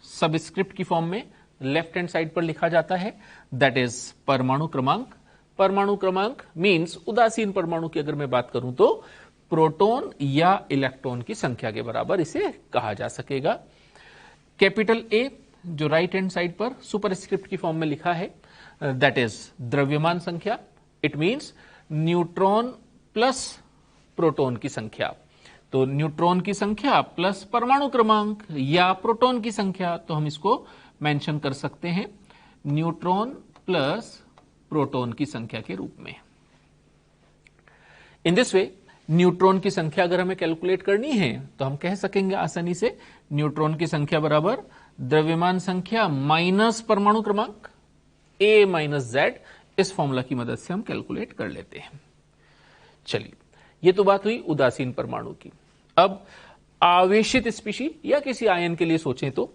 सबस्क्रिप्ट की फॉर्म में लेफ्ट हैंड साइड पर लिखा जाता है, दैट इज परमाणु क्रमांक। परमाणु क्रमांक मींस उदासीन परमाणु की अगर मैं बात करूं तो प्रोटॉन या इलेक्ट्रॉन की संख्या के बराबर इसे कहा जा सकेगा। कैपिटल ए जो राइट हैंड साइड पर सुपरस्क्रिप्ट की फॉर्म में लिखा है, दैट इज द्रव्यमान संख्या। It means neutron plus proton की संख्या। तो न्यूट्रॉन की संख्या प्लस परमाणु क्रमांक या प्रोटॉन की संख्या, तो हम इसको मेंशन कर सकते हैं न्यूट्रॉन प्लस प्रोटॉन की संख्या के रूप में। इन दिस वे न्यूट्रॉन की संख्या अगर हमें कैलकुलेट करनी है तो हम कह सकेंगे आसानी से न्यूट्रॉन की संख्या बराबर द्रव्यमान संख्या माइनस परमाणु क्रमांक A माइनस Z। इस फॉर्मूला की मदद से हम कैलकुलेट कर लेते हैं। चलिए, ये तो बात हुई उदासीन परमाणु की। अब आवेशित स्पीशी या किसी आयन के लिए सोचें तो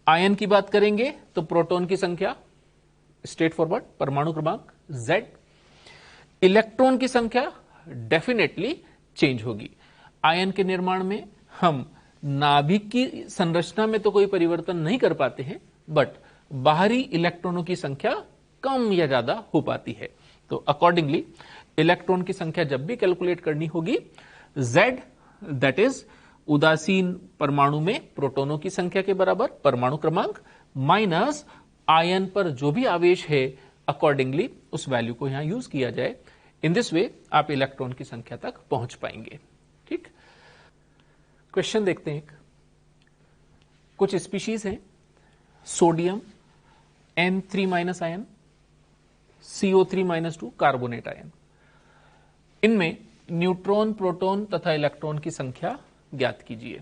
आयन की बात करेंगे तो प्रोटॉन की संख्या स्ट्रेट फॉरवर्ड परमाणु क्रमांक Z। इलेक्ट्रॉन की संख्या डेफिनेटली चेंज होगी। आयन के निर्माण में हम नाभिक की संरचना में तो कोई परिवर्तन नहीं कर पाते हैं, बट बाहरी इलेक्ट्रॉनों की संख्या कम या ज्यादा हो पाती है। तो अकॉर्डिंगली इलेक्ट्रॉन की संख्या जब भी कैलकुलेट करनी होगी, Z दैट इज उदासीन परमाणु में प्रोटॉनों की संख्या के बराबर परमाणु क्रमांक माइनस आयन पर जो भी आवेश है, अकॉर्डिंगली उस वैल्यू को यहां यूज किया जाए। इन दिस वे आप इलेक्ट्रॉन की संख्या तक पहुंच पाएंगे। ठीक, क्वेश्चन देखते हैं। कुछ स्पीशीज हैं sodium N3 minus ion, CO3 - 2 carbonate ion. इनमें न्यूट्रॉन, प्रोटॉन तथा इलेक्ट्रॉन की संख्या ज्ञात कीजिए।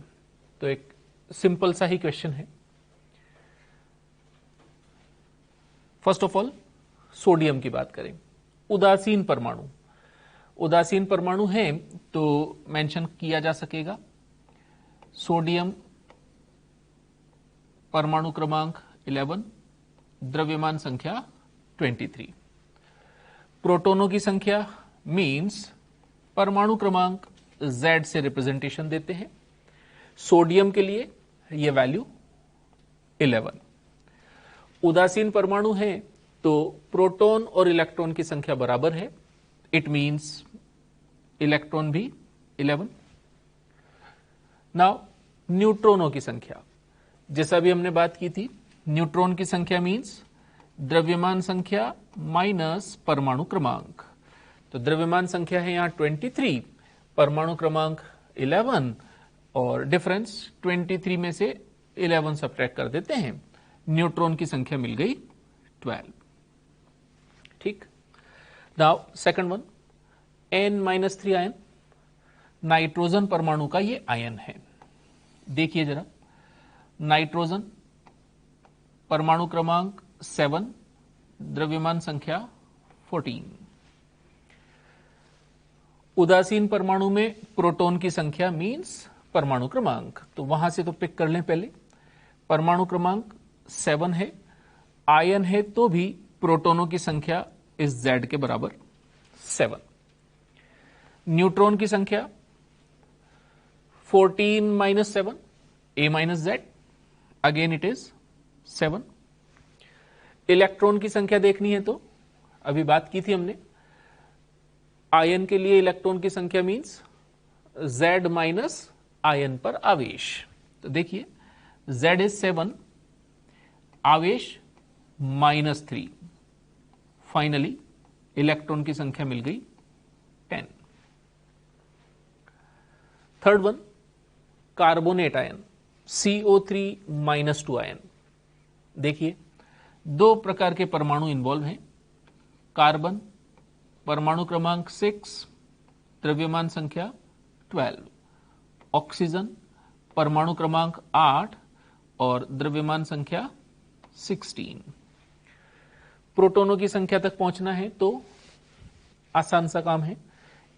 तो एक सिंपल सा ही क्वेश्चन है। फर्स्ट ऑफ ऑल सोडियम की बात करें, उदासीन परमाणु। उदासीन परमाणु है तो मेंशन किया जा सकेगा सोडियम परमाणु क्रमांक 11, द्रव्यमान संख्या 23। प्रोटॉनों की संख्या मींस परमाणु क्रमांक Z से रिप्रेजेंटेशन देते हैं। सोडियम के लिए यह वैल्यू 11। उदासीन परमाणु है तो प्रोटॉन और इलेक्ट्रॉन की संख्या बराबर है। इट मींस इलेक्ट्रॉन भी 11। नाउ न्यूट्रॉनों की संख्या, जैसा भी हमने बात की थी, न्यूट्रॉन की संख्या मींस द्रव्यमान संख्या माइनस परमाणु क्रमांक। तो द्रव्यमान संख्या है यहां 23, परमाणु क्रमांक 11 और डिफरेंस 23 में से 11 सब्ट्रैक्ट कर देते हैं, न्यूट्रॉन की संख्या मिल गई 12। ठीक, now second one N-3 ion, nitrogen परमाणु का ये आयन है। देखिए जरा, नाइट्रोजन परमाणु क्रमांक 7, द्रव्यमान संख्या 14। उदासीन परमाणु में प्रोटॉन की संख्या मींस परमाणु क्रमांक, तो वहां से तो पिक कर लें पहले। परमाणु क्रमांक 7 है, आयन है तो भी प्रोटॉनों की संख्या इस Z के बराबर 7। न्यूट्रॉन की संख्या 14 - 7, A - Z, again it is 7। Electron की संख्या देखनी है तो अभी बात की थी हमने, आयन के लिए इलेक्ट्रॉन की संख्या मींस Z माइनस आयन पर आवेश। तो देखिए Z इज 7, आवेश -3। फाइनली इलेक्ट्रॉन की संख्या मिल गई 10। Third one carbonate ion, CO3 - 2 ion. देखिए दो प्रकार के परमाणु इन्वॉल्व हैं। कार्बन परमाणु क्रमांक 6, द्रव्यमान संख्या 12। ऑक्सीजन परमाणु क्रमांक 8 और द्रव्यमान संख्या 16। प्रोटॉनों की संख्या तक पहुंचना है तो आसान सा काम है।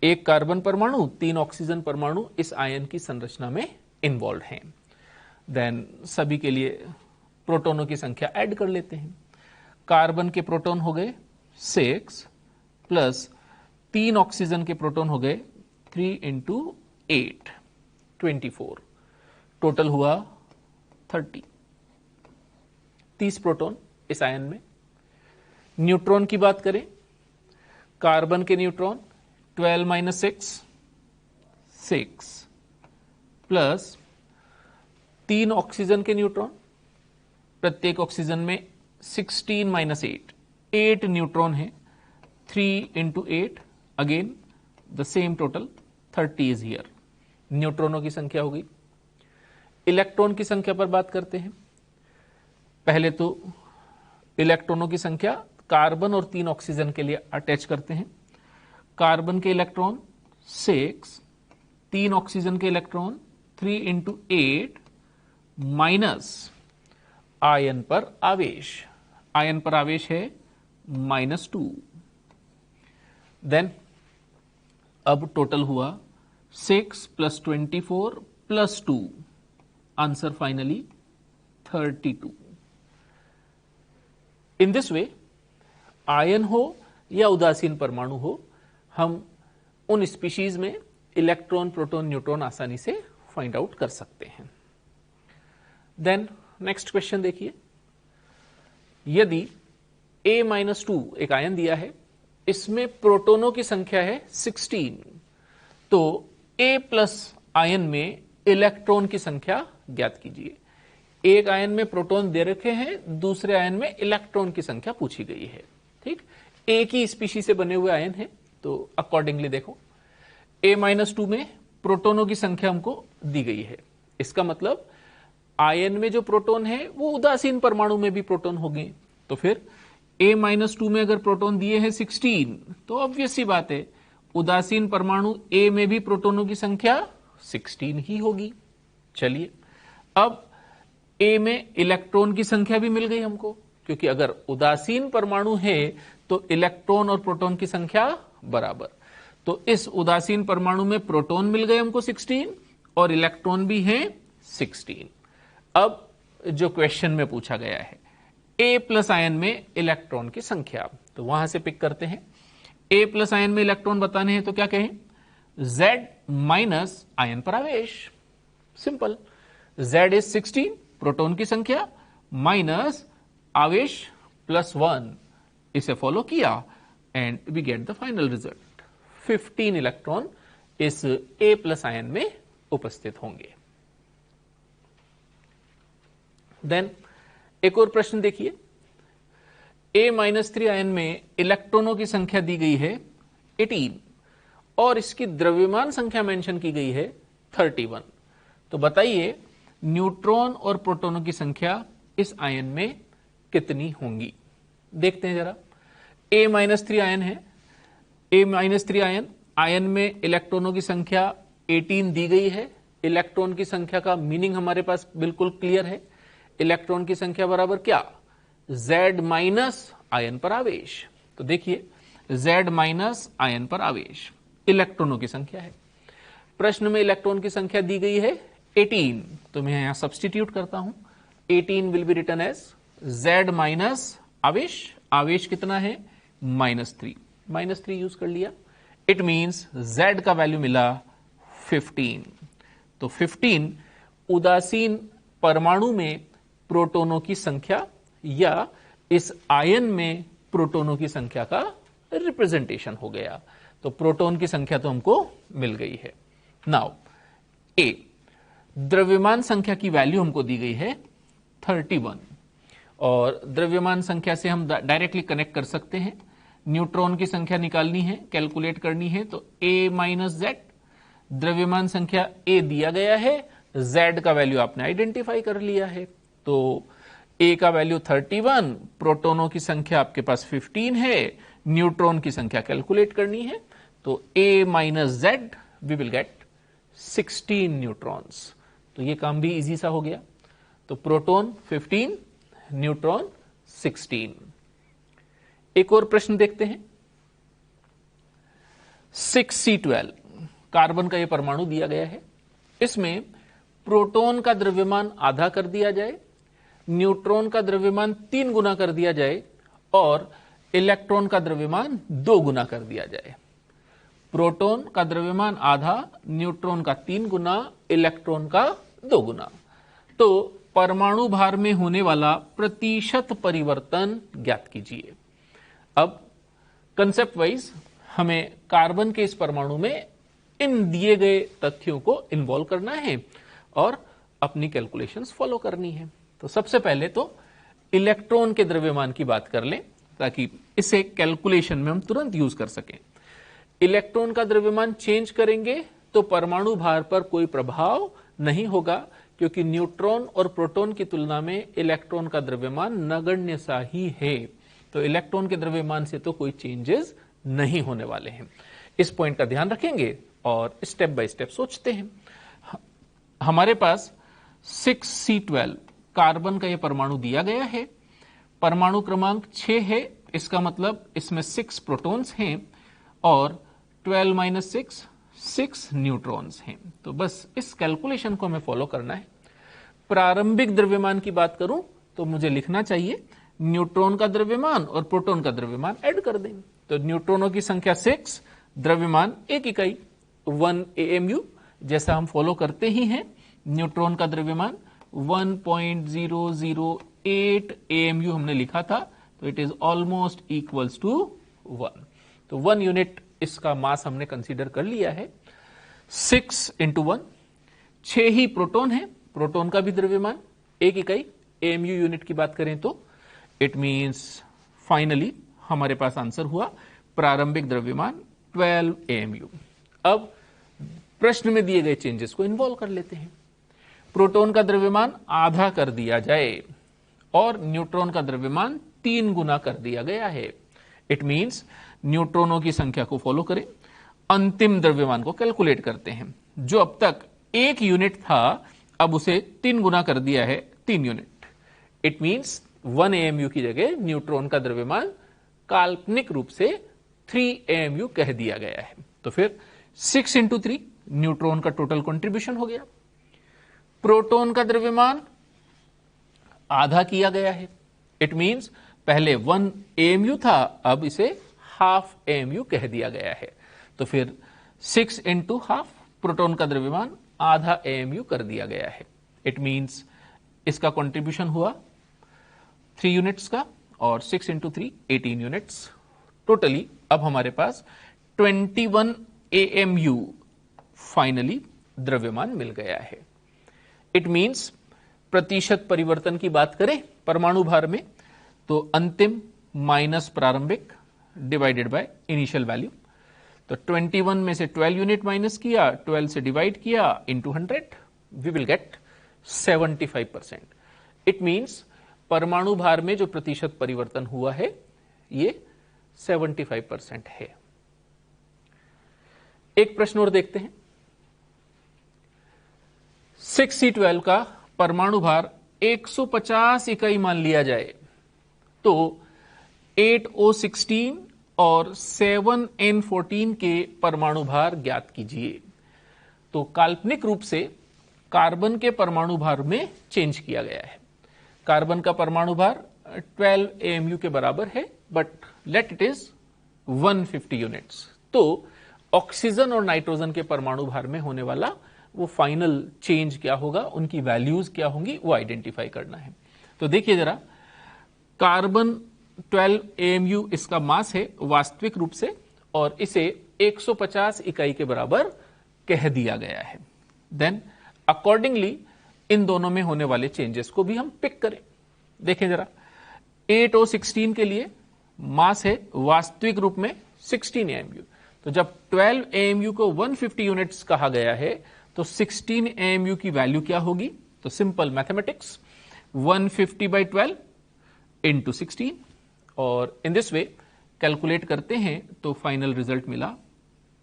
एक कार्बन परमाणु, 3 ऑक्सीजन परमाणु इस आयन की संरचना में इन्वॉल्व हैं। देन सभी के लिए प्रोटॉनों की संख्या ऐड कर लेते हैं। कार्बन के प्रोटॉन हो गए 6 प्लस 3 ऑक्सीजन के प्रोटॉन हो गए 3 × 8 24, टोटल हुआ 30 प्रोटॉन इस आयन में। न्यूट्रॉन की बात करें, कार्बन के न्यूट्रॉन 12 - 6 6 प्लस 3 ऑक्सीजन के न्यूट्रॉन, प्रत्येक ऑक्सीजन में 16 माइनस 8 न्यूट्रॉन है, 3 into 8, again the same total 30 is here. न्यूट्रॉनों की संख्या हो गई। इलेक्ट्रॉन की संख्या पर बात करते हैं। पहले तो इलेक्ट्रॉनों की संख्या कार्बन और 3 ऑक्सीजन के लिए अटैच करते हैं। कार्बन के इलेक्ट्रॉन 6, 3 ऑक्सीजन के इलेक्ट्रॉन 3 इंटू 8 माइनस आयन पर आवेश, आयन पर आवेश है -2। देन अब टोटल हुआ 6 plus 24 plus 2, answer finally 32। In this way ion हो या उदासीन परमाणु हो, हम उन स्पीशीज में इलेक्ट्रॉन, प्रोटॉन, न्यूट्रॉन आसानी से फाइंड आउट कर सकते हैं। देन नेक्स्ट क्वेश्चन देखिए, यदि A-2 एक आयन दिया है, इसमें प्रोटोनों की संख्या है 16, तो A प्लस आयन में इलेक्ट्रॉन की संख्या ज्ञात कीजिए। एक आयन में प्रोटॉन दे रखे हैं, दूसरे आयन में इलेक्ट्रॉन की संख्या पूछी गई है। ठीक, एक ही स्पीशी से बने हुए आयन है, तो अकॉर्डिंगली देखो A-2 में प्रोटोनों की संख्या हमको दी गई है। इसका मतलब आयन में जो प्रोटॉन है वो उदासीन परमाणु में भी प्रोटॉन होंगे। तो फिर A-2 में अगर प्रोटॉन दिए हैं 16, तो ऑब्वियस सी बात है उदासीन परमाणु A में भी प्रोटोनों की संख्या 16 ही होगी। चलिए, अब A में इलेक्ट्रॉन की संख्या भी मिल गई हमको, क्योंकि अगर उदासीन परमाणु है तो इलेक्ट्रॉन और प्रोटॉन की संख्या बराबर। तो इस उदासीन परमाणु में प्रोटॉन मिल गए हमको 16 और इलेक्ट्रॉन भी हैं 16। अब जो क्वेश्चन में पूछा गया है A प्लस आयन में इलेक्ट्रॉन की संख्या, तो वहां से पिक करते हैं। A प्लस आयन में इलेक्ट्रॉन बताने हैं तो क्या कहें, Z माइनस आयन पर आवेश। सिंपल, Z इज 16, प्रोटॉन की संख्या माइनस आवेश +1, इसे फॉलो किया and we get the final result. 15 electron इस A प्लस आयन में उपस्थित होंगे। देन एक और प्रश्न देखिए, A-3 आयन में इलेक्ट्रॉनों की संख्या दी गई है 18 और इसकी द्रव्यमान संख्या मेंशन की गई है 31। तो बताइए न्यूट्रॉन और प्रोटॉनों की संख्या इस आयन में कितनी होंगी। देखते हैं जरा। A-3 आयन है, A-3 आयन में इलेक्ट्रॉनों की संख्या 18 दी गई है। इलेक्ट्रॉन की संख्या का मीनिंग हमारे पास बिल्कुल क्लियर है। इलेक्ट्रॉन की संख्या बराबर क्या, Z माइनस आयन पर आवेश। तो देखिए Z माइनस आयन पर आवेश इलेक्ट्रॉनों की संख्या है। प्रश्न में इलेक्ट्रॉन की संख्या दी गई है 18, तो मैं यहां सब्स्टिट्यूट करता हूं। 18 will be written as Z minus आवेश, आवेश कितना है -3 यूज कर लिया। इट मींस Z का वैल्यू मिला 15। तो 15 उदासीन परमाणु में प्रोटोनों की संख्या या इस आयन में प्रोटोनों की संख्या का रिप्रेजेंटेशन हो गया। तो प्रोटॉन की संख्या तो हमको मिल गई है। नाउ A, द्रव्यमान संख्या की वैल्यू हमको दी गई है 31 और द्रव्यमान संख्या से हम डायरेक्टली कनेक्ट कर सकते हैं। न्यूट्रॉन की संख्या निकालनी है, कैलकुलेट करनी है, तो A माइनस Z, द्रव्यमान संख्या A दिया गया है, Z का वैल्यू आपने आइडेंटिफाई कर लिया है। तो A का वैल्यू 31, प्रोटोनों की संख्या आपके पास 15 है, न्यूट्रॉन की संख्या कैलकुलेट करनी है, तो A minus Z we will get 16 neutrons. तो ये काम भी इजी सा हो गया। तो प्रोटॉन 15, न्यूट्रॉन 16। एक और प्रश्न देखते हैं। 6C12 कार्बन का ये परमाणु दिया गया है। इसमें प्रोटॉन का द्रव्यमान आधा कर दिया जाए, न्यूट्रॉन का द्रव्यमान 3 गुना कर दिया जाए और इलेक्ट्रॉन का द्रव्यमान 2 गुना कर दिया जाए। प्रोटॉन का द्रव्यमान आधा, न्यूट्रॉन का 3 गुना, इलेक्ट्रॉन का 2 गुना। तो परमाणु भार में होने वाला प्रतिशत परिवर्तन ज्ञात कीजिए। अब कंसेप्ट वाइज हमें कार्बन के इस परमाणु में इन दिए गए तथ्यों को इन्वॉल्व करना है और अपनी कैलकुलेशंस फॉलो करनी है। तो सबसे पहले तो इलेक्ट्रॉन के द्रव्यमान की बात कर लें ताकि इसे कैलकुलेशन में हम तुरंत यूज कर सकें। इलेक्ट्रॉन का द्रव्यमान चेंज करेंगे तो परमाणु भार पर कोई प्रभाव नहीं होगा, क्योंकि न्यूट्रॉन और प्रोटॉन की तुलना में इलेक्ट्रॉन का द्रव्यमान नगण्य सा ही है। तो इलेक्ट्रॉन के द्रव्यमान से तो कोई चेंजेस नहीं होने वाले हैं। इस पॉइंट का ध्यान रखेंगे और स्टेप बाय स्टेप सोचते हैं। हमारे पास 6C12 कार्बन का यह परमाणु दिया गया है। परमाणु क्रमांक 6 है, इसका मतलब इसमें 6 प्रोटॉन्स हैं और 12 - 6 न्यूट्रॉन्स हैं। तो बस इस कैलकुलेशन को हमें फॉलो करना है। प्रारंभिक द्रव्यमान की बात करूं तो मुझे लिखना चाहिए न्यूट्रॉन का द्रव्यमान और प्रोटॉन का द्रव्यमान ऐड कर दें। तो न्यूट्रॉनों की संख्या 6, द्रव्यमान 1 इकाई 1 AMU, जैसा हम फॉलो करते ही हैं। न्यूट्रॉन का द्रव्यमान 1.008 AMU हमने लिखा था, तो it is almost equals to 1। तो 1 यूनिट इसका मास हमने कंसीडर कर लिया है। 6 × 1, 6 ही प्रोटॉन है। प्रोटॉन का भी द्रव्यमान 1 इकाई AMU यूनिट की बात करें तो इट मीन्स फाइनली हमारे पास आंसर हुआ प्रारंभिक द्रव्यमान 12 AMU। अब प्रश्न में दिए गए चेंजेस को इन्वॉल्व कर लेते हैं। प्रोटॉन का द्रव्यमान आधा कर दिया जाए और न्यूट्रॉन का द्रव्यमान 3 गुना कर दिया गया है। इट मीन्स न्यूट्रॉनों की संख्या को फॉलो करें, अंतिम द्रव्यमान को कैलकुलेट करते हैं। जो अब तक 1 यूनिट था अब उसे 3 गुना कर दिया है, 3 यूनिट। इट मीन्स 1 AMU की जगह न्यूट्रॉन का द्रव्यमान काल्पनिक रूप से 3 AMU कह दिया गया है। तो फिर 6 × 3 न्यूट्रॉन का टोटल कंट्रीब्यूशन हो गया। प्रोटॉन का द्रव्यमान आधा किया गया है। इट मीन्स पहले 1 AMU था, अब इसे हाफ AMU कह दिया गया है। तो फिर 6 × हाफ प्रोटॉन का द्रव्यमान आधा AMU कर दिया गया है। इट मीन्स इसका कंट्रीब्यूशन हुआ 3 यूनिट्स का और 6 × 3 18 यूनिट्स। टोटली अब हमारे पास 21 AMU फाइनली द्रव्यमान मिल गया है। इट मीन्स प्रतिशत परिवर्तन की बात करें परमाणु भार में तो अंतिम माइनस प्रारंभिक डिवाइडेड बाय इनिशियल वैल्यू। तो 21 में से 12 यूनिट माइनस किया, 12 से डिवाइड किया into 100, we will get 75%। It means परमाणु भार में जो प्रतिशत परिवर्तन हुआ है ये 75% है। एक प्रश्न और देखते हैं। 6C12 का परमाणु भार 150 इकाई मान लिया जाए तो 8O16 और 7N14 के परमाणु भार ज्ञात कीजिए। तो काल्पनिक रूप से कार्बन के परमाणु भार में चेंज किया गया है। कार्बन का परमाणु भार 12 AMU के बराबर है, but let it is 150 units. तो ऑक्सीजन और नाइट्रोजन के परमाणु भार में होने वाला वो फाइनल चेंज क्या होगा, उनकी वैल्यूज क्या होंगी, वो आइडेंटिफाई करना है। तो देखिए जरा, कार्बन 12 AMU इसका मास है वास्तविक रूप से, और इसे 150 इकाई के बराबर कह दिया गया है। देन अकॉर्डिंगली इन दोनों में होने वाले चेंजेस को भी हम पिक करें। देखें जरा, 8O16 के लिए मास है वास्तविक रूप में 16 AMU। तो जब 12 AMU को 150 यूनिट्स कहा गया है तो 16 AMU की वैल्यू क्या होगी? तो सिंपल मैथमेटिक्स, 150/12 इंटू 16, और इन दिस वे कैलकुलेट करते हैं तो फाइनल रिजल्ट मिला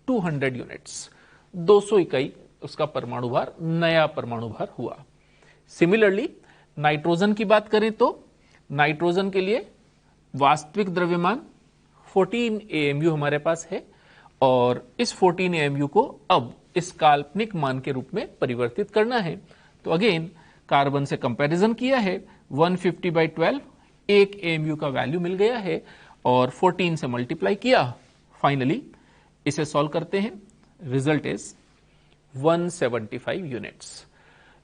200 यूनिट्स, 200 इकाई उसका परमाणु भार, नया परमाणु भार हुआ। सिमिलरली नाइट्रोजन की बात करें तो नाइट्रोजन के लिए वास्तविक द्रव्यमान 14 AMU हमारे पास है, और इस 14 AMU को अब इस काल्पनिक मान के रूप में परिवर्तित करना है। तो अगेन कार्बन से कंपैरिजन किया है, 150/12 1 AMU का वैल्यू मिल गया है और 14 से मल्टीप्लाई किया। फाइनली इसे सॉल्व करते हैं, result is 175 units.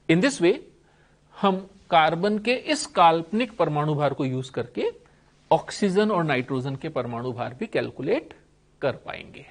In this way हम कार्बन के इस काल्पनिक परमाणु भार को यूज करके ऑक्सीजन और नाइट्रोजन के परमाणु भार भी कैलकुलेट कर पाएंगे।